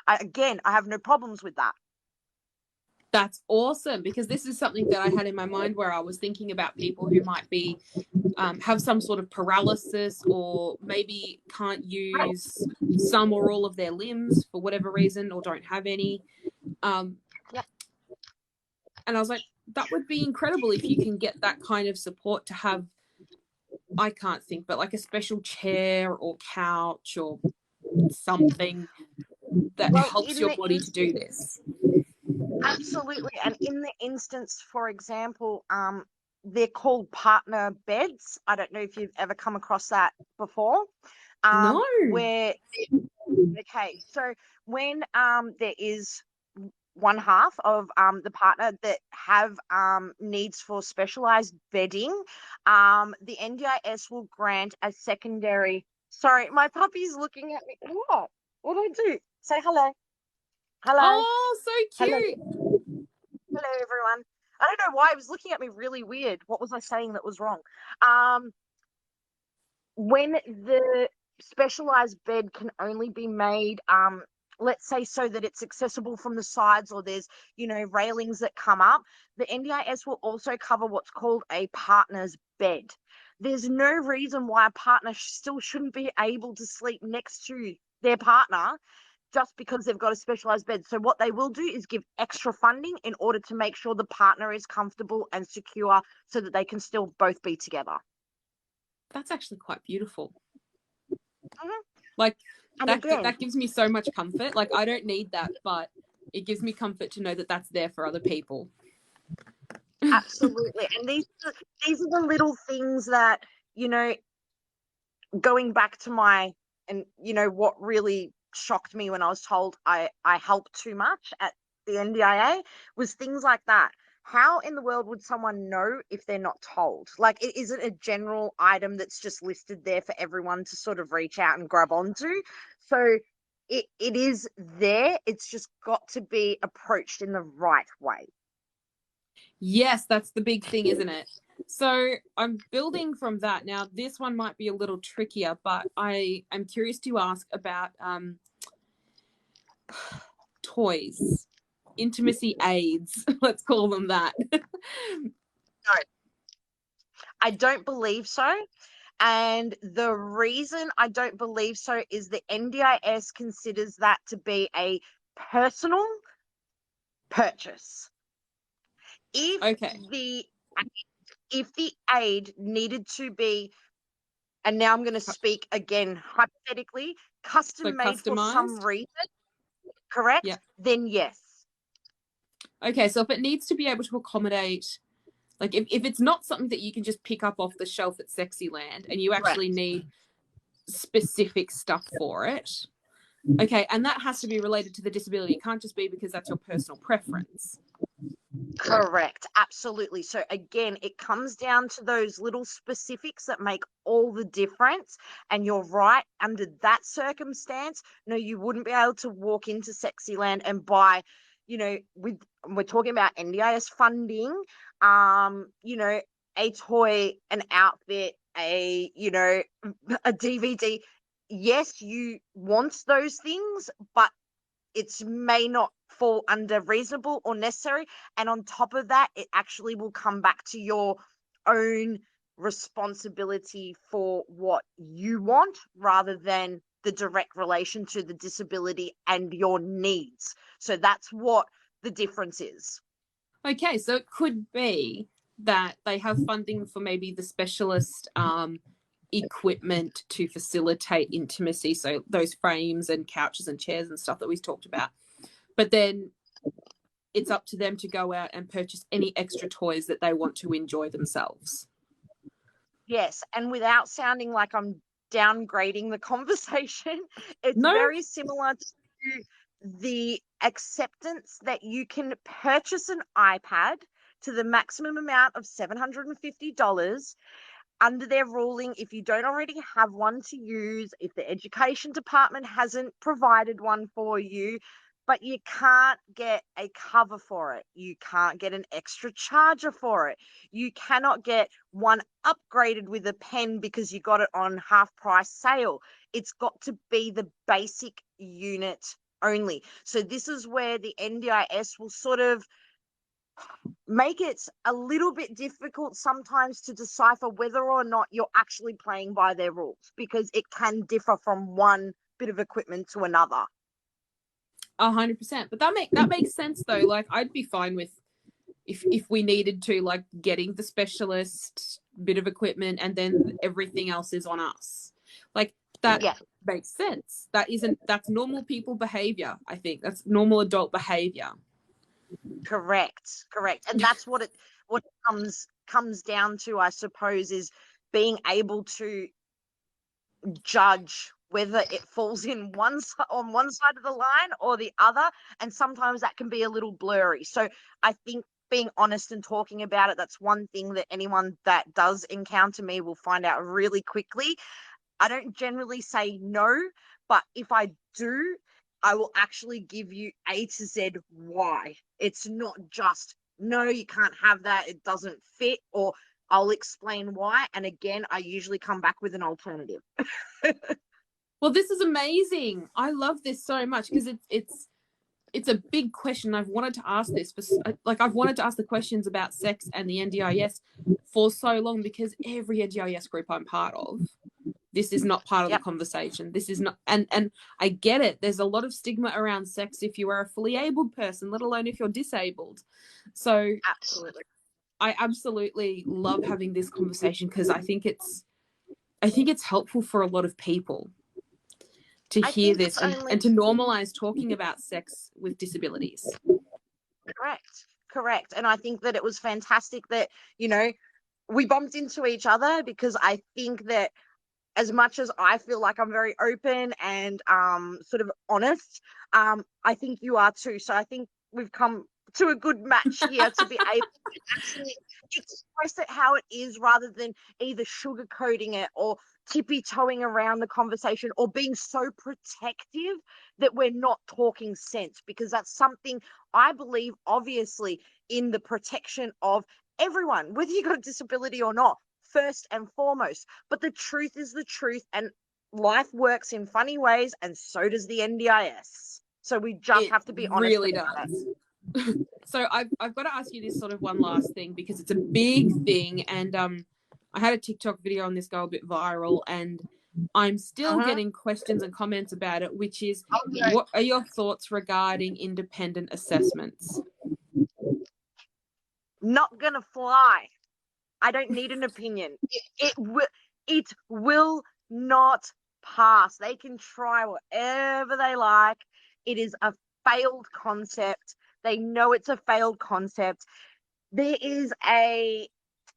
Again, I have no problems with that. That's awesome, because this is something that I had in my mind where I was thinking about people who might be have some sort of paralysis or maybe can't use some or all of their limbs for whatever reason or don't have any. And I was like, that would be incredible if you can get that kind of support to have, I can't think, but like a special chair or couch or something that helps your body to do this. Absolutely. And in the instance, for example, they're called partner beds. I don't know if you've ever come across that before. No. Okay, so when there is one half of the partner that have needs for specialized bedding, the NDIS will grant a secondary. Sorry, my puppy's looking at me. What do I do? Say hello. Hello. Oh, so cute. Hello, everyone. I don't know why it was looking at me really weird. What was I saying that was wrong? When the specialized bed can only be made, let's say, so that it's accessible from the sides, or there's, railings that come up, the NDIS will also cover what's called a partner's bed. There's no reason why a partner still shouldn't be able to sleep next to their partner just because they've got a specialized bed. So what they will do is give extra funding in order to make sure the partner is comfortable and secure so that they can still both be together. That's actually quite beautiful. Mm-hmm. Like, that gives me so much comfort. Like, I don't need that, but it gives me comfort to know that that's there for other people. Absolutely. And these are the little things that, going back to what really shocked me when I was told I helped too much at the NDIA was things like that. How in the world would someone know if they're not told? Like, it isn't a general item that's just listed there for everyone to sort of reach out and grab onto. So it is there. It's just got to be approached in the right way. Yes, that's the big thing, isn't it? So I'm building from that. Now, this one might be a little trickier, but I'm curious to ask about toys, intimacy aids, let's call them that. No, I don't believe so. And the reason I don't believe so is the NDIS considers that to be a personal purchase. If the if the aid needed to be, and now I'm going to speak again hypothetically, custom made for some customized reason, correct? Yeah. Then yes. Okay, so if it needs to be able to accommodate, like if it's not something that you can just pick up off the shelf at Sexyland and you actually need specific stuff for it, okay, and that has to be related to the disability. It can't just be because that's your personal preference. Correct. Absolutely. So again, it comes down to those little specifics that make all the difference. And you're right, under that circumstance, no, you wouldn't be able to walk into Sexyland and buy, we're talking about NDIS funding, a toy, an outfit, a DVD. Yes, you want those things, but it may not fall under reasonable or necessary. And on top of that, it actually will come back to your own responsibility for what you want rather than the direct relation to the disability and your needs. So that's what the difference is. Okay, so it could be that they have funding for maybe the specialist equipment to facilitate intimacy, so those frames and couches and chairs and stuff that we've talked about, but then it's up to them to go out and purchase any extra toys that they want to enjoy themselves. Yes, and without sounding like I'm downgrading the conversation, it's very similar to the acceptance that you can purchase an iPad to the maximum amount of $750 under their ruling. If you don't already have one to use, if the education department hasn't provided one for you, but you can't get a cover for it, you can't get an extra charger for it, you cannot get one upgraded with a pen because you got it on half price sale. It's got to be the basic unit only. So this is where the NDIS will sort of make it a little bit difficult sometimes to decipher whether or not you're actually playing by their rules, because it can differ from one bit of equipment to another. 100%. But that makes sense though. Like I'd be fine with if we needed to, like, getting the specialist bit of equipment and then everything else is on us. Like that makes sense. That's normal people behavior. I think that's normal adult behavior. Correct. And that's what it comes down to, I suppose, is being able to judge whether it falls in on one side of the line or the other, and sometimes that can be a little blurry. So I think being honest and talking about it, that's one thing that anyone that does encounter me will find out really quickly. I don't generally say no, but if I do, I will actually give you A to Z why. It's not just, no, you can't have that, it doesn't fit, or I'll explain why. And again, I usually come back with an alternative. Well, this is amazing. I love this so much because it's a big question. I've wanted to ask this I've wanted to ask the questions about sex and the NDIS for so long, because every NDIS group I'm part of, this is not part of the conversation. This is not, and I get it. There's a lot of stigma around sex if you are a fully abled person, let alone if you're disabled. So absolutely, I absolutely love having this conversation because I think it's helpful for a lot of people to hear this and to normalize talking about sex with disabilities. Correct. And I think that it was fantastic that, we bumped into each other, because I think that as much as I feel like I'm very open and sort of honest, I think you are too. So I think we've come to a good match here to be able to actually express it how it is, rather than either sugarcoating it or tippy-toeing around the conversation or being so protective that we're not talking sense, because that's something I believe, obviously, in the protection of everyone, whether you've got a disability or not, first and foremost. But the truth is the truth, and life works in funny ways, and so does the NDIS. So we just have to be honest. Really does. So I've got to ask you this sort of one last thing, because it's a big thing, and I had a TikTok video on this go a bit viral, and I'm still getting questions and comments about it, which is, what are your thoughts regarding independent assessments? Not gonna fly. I don't need an opinion. It will not pass. They can try whatever they like. It is a failed concept. They know it's a failed concept. There is a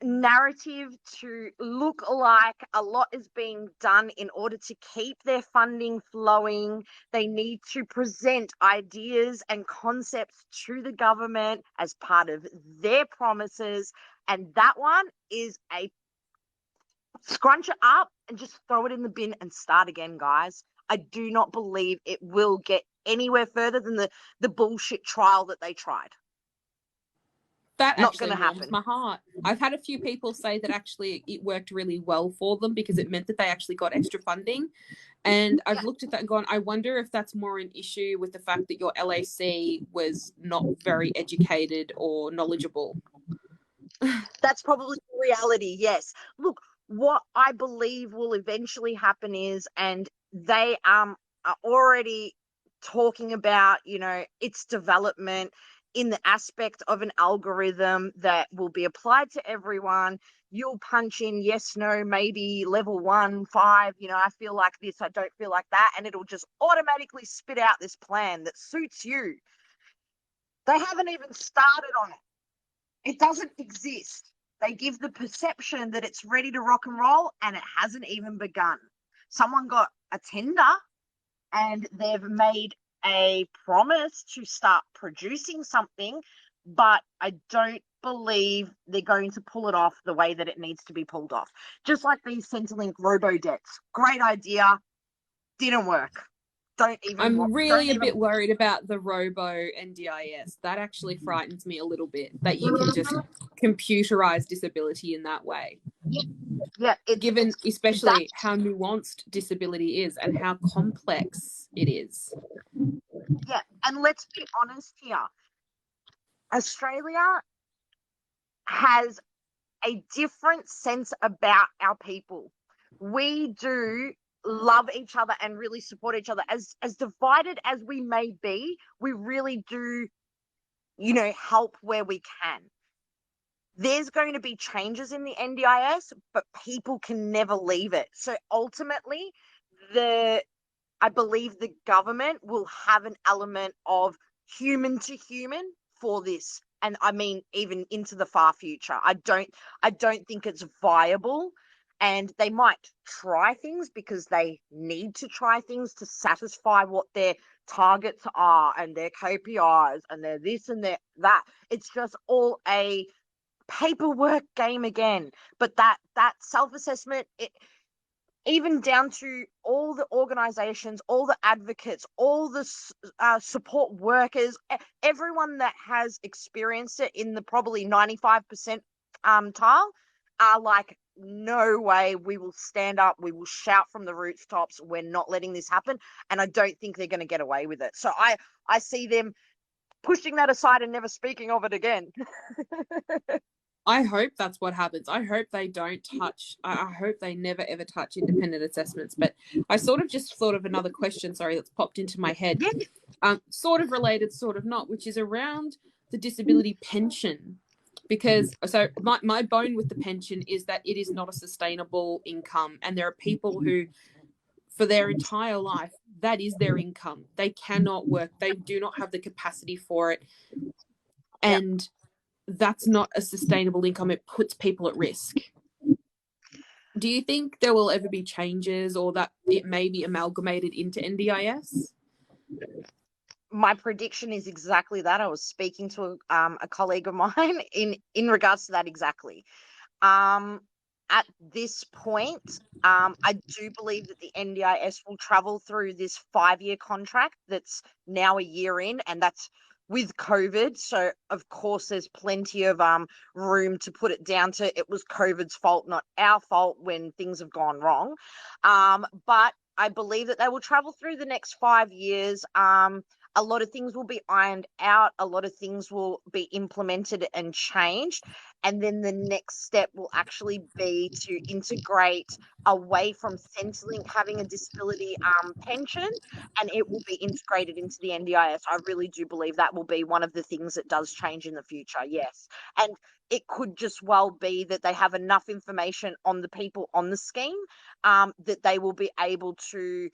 narrative to look like a lot is being done in order to keep their funding flowing. They need to present ideas and concepts to the government as part of their promises. And that one is a scrunch it up and just throw it in the bin and start again, guys. I do not believe it will get anywhere further than the bullshit trial that they tried. That Not actually going to warms happen. my heart. I've had a few people say that actually it worked really well for them because it meant that they actually got extra funding. And I've looked at that and gone, I wonder if that's more an issue with the fact that your LAC was not very educated or knowledgeable. That's probably the reality, yes. Look, what I believe will eventually happen is, and they are already talking about, its development in the aspect of an algorithm that will be applied to everyone. You'll punch in yes, no, maybe level 1, 5, I feel like this, I don't feel like that, and it'll just automatically spit out this plan that suits you. They haven't even started on it. It doesn't exist. They give the perception that it's ready to rock and roll, and it hasn't even begun. Someone got a tender and they've made a promise to start producing something, but I don't believe they're going to pull it off the way that it needs to be pulled off. Just like these Centrelink robo-debts. Great idea. Didn't work. I'm really a bit worried about the robo NDIS. That actually frightens me a little bit, that you can just computerize disability in that way. Yeah. Given especially how nuanced disability is and how complex it is. Yeah, and let's be honest here. Australia has a different sense about our people. We do love each other and really support each other. As divided as we may be, we really do, help where we can. There's going to be changes in the NDIS, but people can never leave it. So ultimately, I believe the government will have an element of human to human for this. And I mean, even into the far future. I don't think it's viable. And they might try things because they need to try things to satisfy what their targets are and their KPIs and their this and their that. It's just all a paperwork game again. But that self-assessment, even down to all the organizations, all the advocates, all the support workers, everyone that has experienced it in the probably 95% tile are like, no way, we will stand up, we will shout from the rooftops, we're not letting this happen. And I don't think they're going to get away with it. So I see them pushing that aside and never speaking of it again. I hope that's what happens. I hope they don't touch, I hope they never ever touch independent assessments. But I sort of just thought of another question, sorry, that's popped into my head. Sort of related, sort of not, which is around the disability pension. Because, so my bone with the pension is that it is not a sustainable income. And there are people who, for their entire life, that is their income. They cannot work. They do not have the capacity for it. And that's not a sustainable income. It puts people at risk. Do you think there will ever be changes or that it may be amalgamated into NDIS? My prediction is exactly that. I was speaking to a colleague of mine in regards to that exactly. At this point, I do believe that the NDIS will travel through this 5-year contract that's now a year in, and that's with COVID. So, of course, there's plenty of room to put it down to it was COVID's fault, not our fault when things have gone wrong. But I believe that they will travel through the next 5 years. a lot of things will be ironed out, a lot of things will be implemented and changed, and then the next step will actually be to integrate away from Centrelink having a disability pension, and it will be integrated into the NDIS. I really do believe that will be one of the things that does change in the future, yes. And it could just well be that they have enough information on the people on the scheme that they will be able to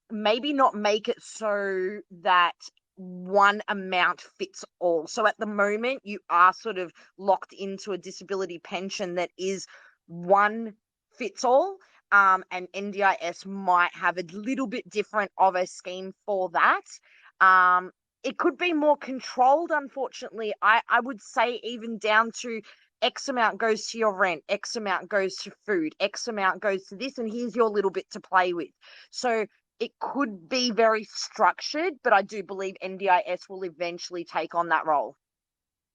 maybe not make it so that one amount fits all. So at the moment, you are sort of locked into a disability pension that is one fits all. And NDIS might have a little bit different of a scheme for that. It could be more controlled, unfortunately. I would say even down to X amount goes to your rent, X amount goes to food, X amount goes to this, and here's your little bit to play with. So it could be very structured, but I do believe NDIS will eventually take on that role.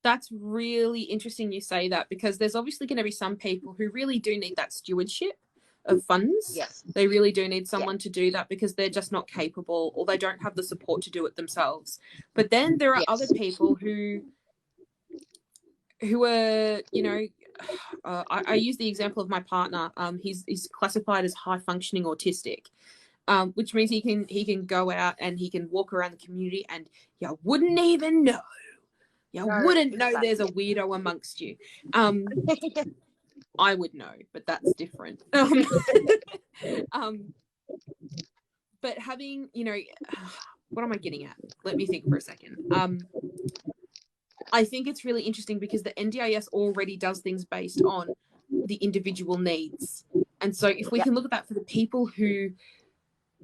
That's really interesting you say that, because there's obviously going to be some people who really do need that stewardship of funds. Yes. They really do need someone to do that because they're just not capable, or they don't have the support to do it themselves. But then there are other people who are, you know, I use the example of my partner. He's classified as high functioning autistic, which means he can go out and he can walk around the community and you wouldn't even know. Wouldn't know there's a weirdo amongst you. I would know, but that's different. But having, you know, what am I getting at? Let me think for a second. I think it's really interesting because the NDIS already does things based on the individual needs. And so if we can look at that for the people who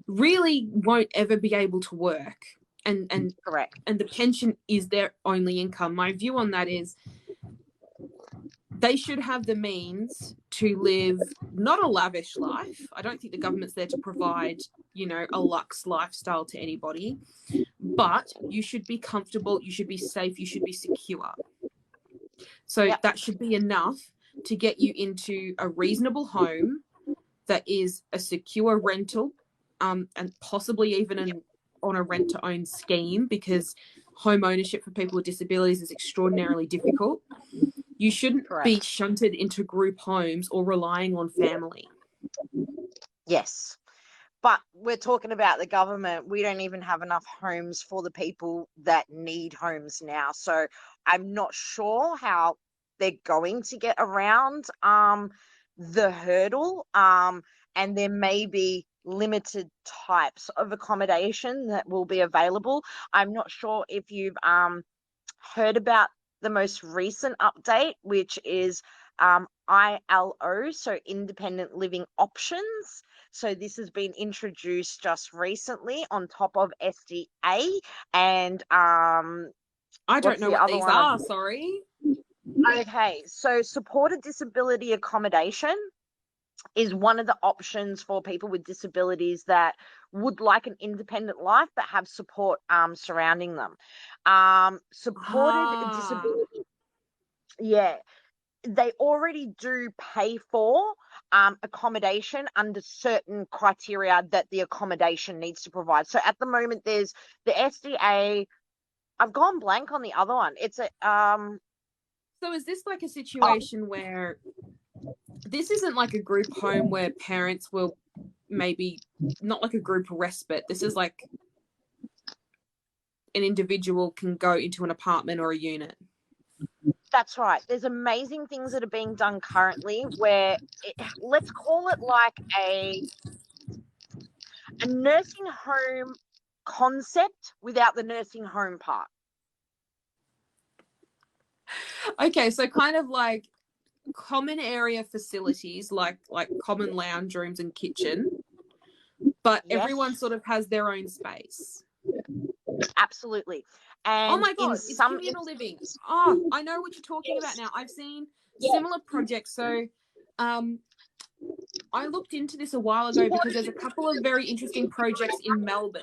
really won't ever be able to work, and correct, and the pension is their only income, my view on that is they should have the means to live not a lavish life. I don't think the government's there to provide, you know, a luxe lifestyle to anybody, but you should be comfortable, you should be safe, you should be secure. So that should be enough to get you into a reasonable home that is a secure rental, and possibly even on a rent-to-own scheme, because home ownership for people with disabilities is extraordinarily difficult. You shouldn't be shunted into group homes or relying on family. Yes. But we're talking about the government. We don't even have enough homes for the people that need homes now. So I'm not sure how they're going to get around the hurdle. And there may be limited types of accommodation that will be available. I'm not sure if you've heard about the most recent update, which is ILO, so Independent Living Options. So this has been introduced just recently on top of SDA, and I don't know what these are, sorry. Okay, so supported disability accommodation is one of the options for people with disabilities that would like an independent life but have support surrounding them. Supported disability, they already do pay for accommodation under certain criteria that the accommodation needs to provide. So at the moment, there's the SDA. I've gone blank on the other one. It's a So is this like a situation where this isn't like a group home where parents will maybe not like a group respite? This is like an individual can go into an apartment or a unit. That's right. There's amazing things that are being done currently where let's call it like a nursing home concept without the nursing home part. Okay, so kind of like common area facilities, like common lounge rooms and kitchen, but everyone sort of has their own space. Absolutely. And oh my god, it's communal living. Oh, I know what you're talking about now. I've seen similar projects. So I looked into this a while ago because there's a couple of very interesting projects in Melbourne.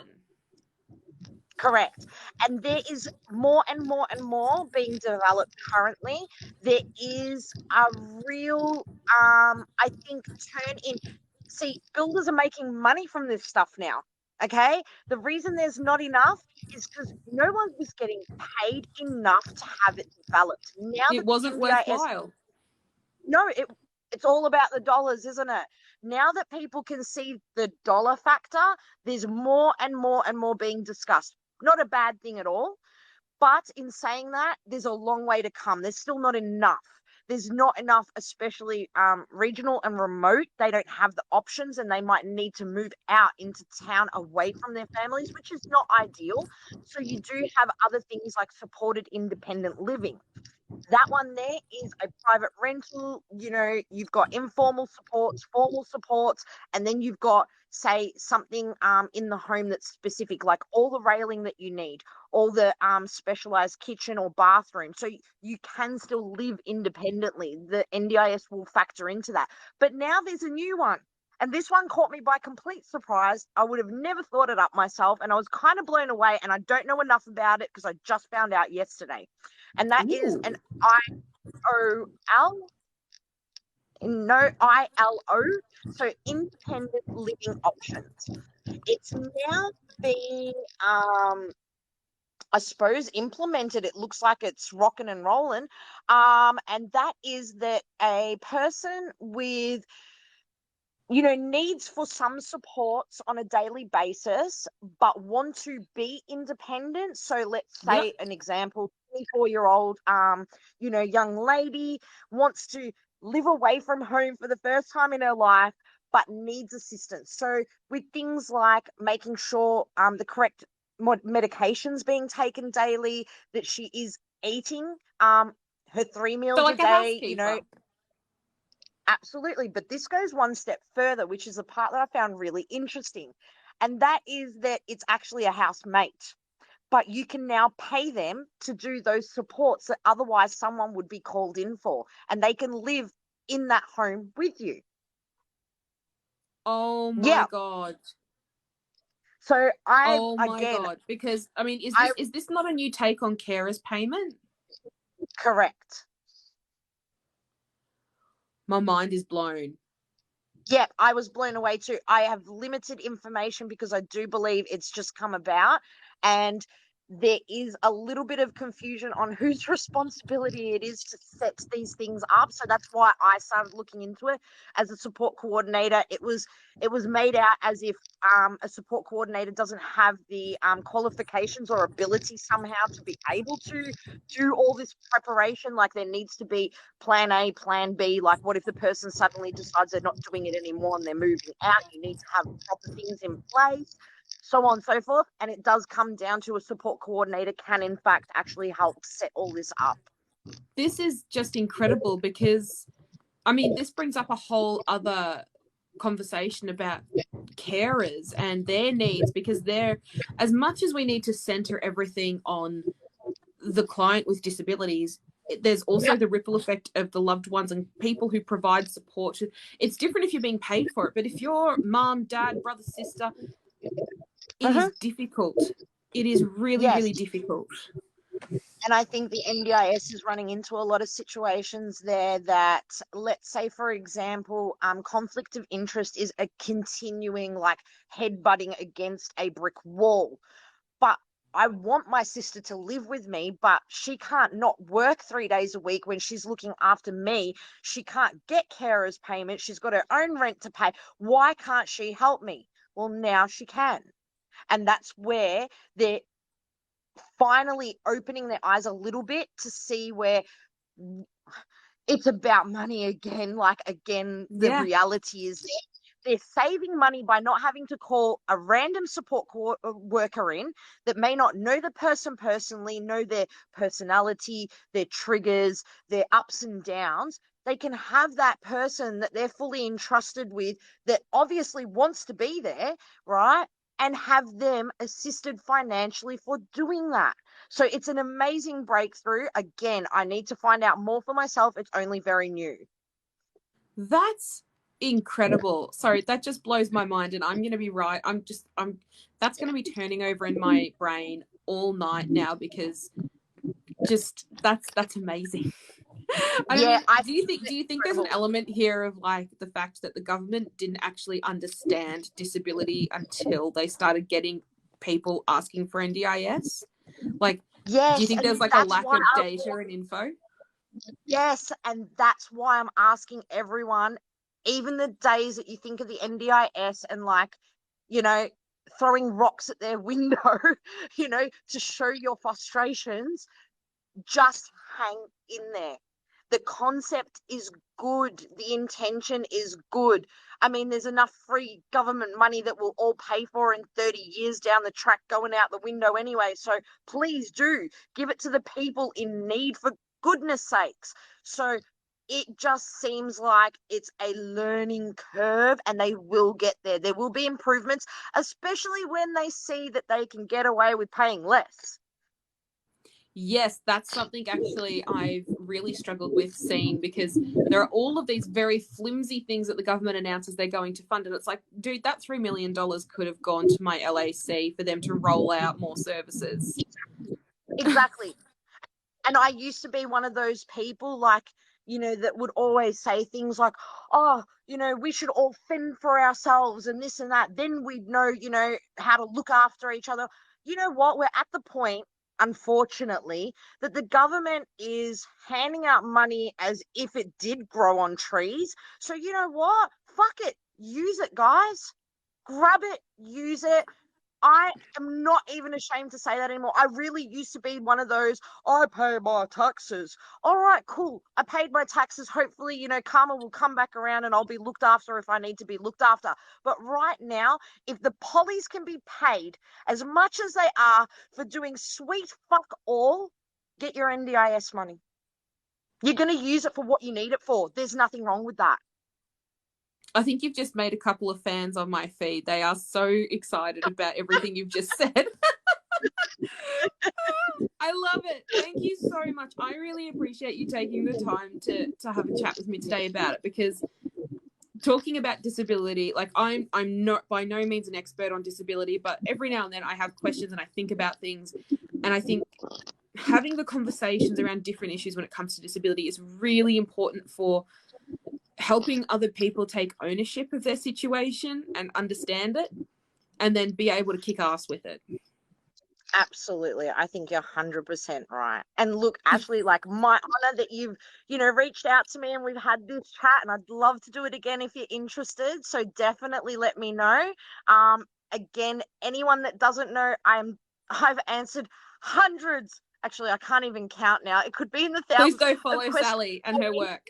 Correct. And there is more and more and more being developed currently. There is a real, I think, turn in. See, builders are making money from this stuff now. Okay, the reason there's not enough is because no one was getting paid enough to have it developed. Now It that the wasn't NDIS, worthwhile. no, it's all about the dollars, isn't it? Now that people can see the dollar factor, there's more and more and more being discussed. Not a bad thing at all. But in saying that, there's a long way to come. There's still not enough. There's not enough, especially regional and remote. They don't have the options and they might need to move out into town away from their families, which is not ideal. So you do have other things like supported independent living. That one there is a private rental. You know, you've got informal supports, formal supports, and then you've got, say, something in the home that's specific, like all the railing that you need, all the specialized kitchen or bathroom. So you can still live independently. The NDIS will factor into that. But now there's a new one. And this one caught me by complete surprise. I would have never thought it up myself. And I was kind of blown away. And I don't know enough about it because I just found out yesterday. And that is an IOL, no, ILO, so independent living options. It's now being, I suppose, implemented. It looks like it's rocking and rolling. And that is that a person with, you know, needs for some supports on a daily basis, but want to be independent. So let's say an example, 24-year-old, you know, young lady wants to live away from home for the first time in her life, but needs assistance. So with things like making sure the correct medications being taken daily, that she is eating her 3 So meals a like a day, you know. housekeeper. Absolutely. But this goes one step further, which is a part that I found really interesting. And that is that it's actually a housemate. But you can now pay them to do those supports that otherwise someone would be called in for. And they can live in that home with you. Oh my Yeah. God. So Oh my God. Because I mean, is this not a new take on carers payment? Correct. My mind is blown. Yeah, I was blown away too. I have limited information because I do believe it's just come about, and there is a little bit of confusion on whose responsibility it is to set these things up. So that's why I started looking into it as a support coordinator. It was made out as if a support coordinator doesn't have the qualifications or ability somehow to be able to do all this preparation. Like there needs to be plan A, plan B. Like what if the person suddenly decides they're not doing it anymore and they're moving out? You need to have proper things in place, so on and so forth. And it does come down to a support coordinator can in fact actually help set all this up. This is just incredible because, I mean, this brings up a whole other conversation about carers and their needs, because they're, as much as we need to center everything on the client with disabilities, there's also the ripple effect of the loved ones and people who provide support. It's different if you're being paid for it, but if you're mom, dad, brother, sister, it is difficult. It is really, really difficult. And I think the NDIS is running into a lot of situations there that, let's say, for example, conflict of interest is a continuing like headbutting against a brick wall. But I want my sister to live with me, but she can't not work 3 days a week when she's looking after me. She can't get carers payment. She's got her own rent to pay. Why can't she help me? Well, now she can. And that's where they're finally opening their eyes a little bit to see where it's about money again. Like, again, the reality is they're saving money by not having to call a random support worker in that may not know the person personally, know their personality, their triggers, their ups and downs. They can have that person that they're fully entrusted with that obviously wants to be there, right? And have them assisted financially for doing that. So it's an amazing breakthrough. Again, I need to find out more for myself. It's only very new. That's incredible. Sorry, that just blows my mind, and I'm going to be right. That's going to be turning over in my brain all night now, because just that's amazing. Do you think there's an element here of like the fact that the government didn't actually understand disability until they started getting people asking for NDIS? Like, yes, do you think there's like a lack of data and info? Yes, and that's why I'm asking everyone, even the days that you think of the NDIS and like, you know, throwing rocks at their window, to show your frustrations, just hang in there. The concept is good. The intention is good. I mean, there's enough free government money that we'll all pay for in 30 years down the track going out the window anyway. So please do give it to the people in need, for goodness sakes. So it just seems like it's a learning curve, and they will get there. There will be improvements, especially when they see that they can get away with paying less. Yes, that's something actually I've really struggled with seeing, because there are all of these very flimsy things that the government announces they're going to fund. And it's like, dude, that $3 million could have gone to my LAC for them to roll out more services. Exactly. And I used to be one of those people, like, that would always say things like, oh, we should all fend for ourselves and this and that. Then we'd know, how to look after each other. You know what? We're at the point, unfortunately, that the government is handing out money as if it did grow on trees. So you know what? Fuck it. Use it, guys. Grab it, use it. I am not even ashamed to say that anymore. I really used to be one of those, I pay my taxes. All right, cool. I paid my taxes. Hopefully, karma will come back around and I'll be looked after if I need to be looked after. But right now, if the pollies can be paid as much as they are for doing sweet fuck all, get your NDIS money. You're going to use it for what you need it for. There's nothing wrong with that. I think you've just made a couple of fans on my feed. They are so excited about everything you've just said. I love it. Thank you so much. I really appreciate you taking the time to have a chat with me today about it, because talking about disability, like I'm not by no means an expert on disability, but every now and then I have questions and I think about things, and I think having the conversations around different issues when it comes to disability is really important for helping other people take ownership of their situation and understand it, and then be able to kick ass with it. Absolutely. I think you're 100% right. And look, Ashleigh, like, my honor that you've, reached out to me and we've had this chat, and I'd love to do it again if you're interested. So definitely let me know. Again, anyone that doesn't know, I've answered hundreds. Actually, I can't even count now. It could be in the thousands. Please go follow Sally and her work.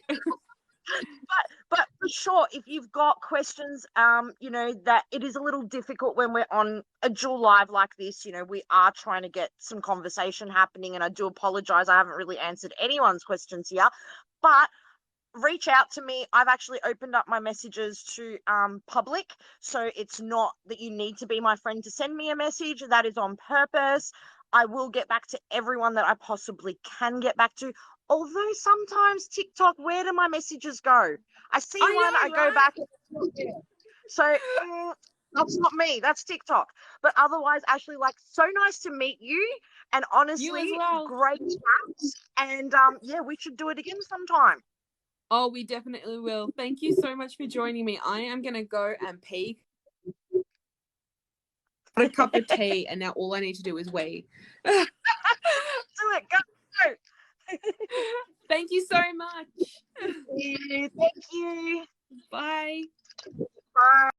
But for sure, if you've got questions, that it is a little difficult when we're on a dual live like this. We are trying to get some conversation happening, and I do apologize. I haven't really answered anyone's questions here, but reach out to me. I've actually opened up my messages to public, so it's not that you need to be my friend to send me a message. That is on purpose. I will get back to everyone that I possibly can get back to. Although sometimes TikTok, where do my messages go? I see one, I go back. So that's not me. That's TikTok. But otherwise, Ashleigh, like, so nice to meet you. And honestly, you as well. Great chats. And yeah, we should do it again sometime. Oh, we definitely will. Thank you so much for joining me. I am going to go and pee. Got a cup of tea, and now all I need to do is wait. Do it. Go. Thank you so much. Thank you. Bye. Bye.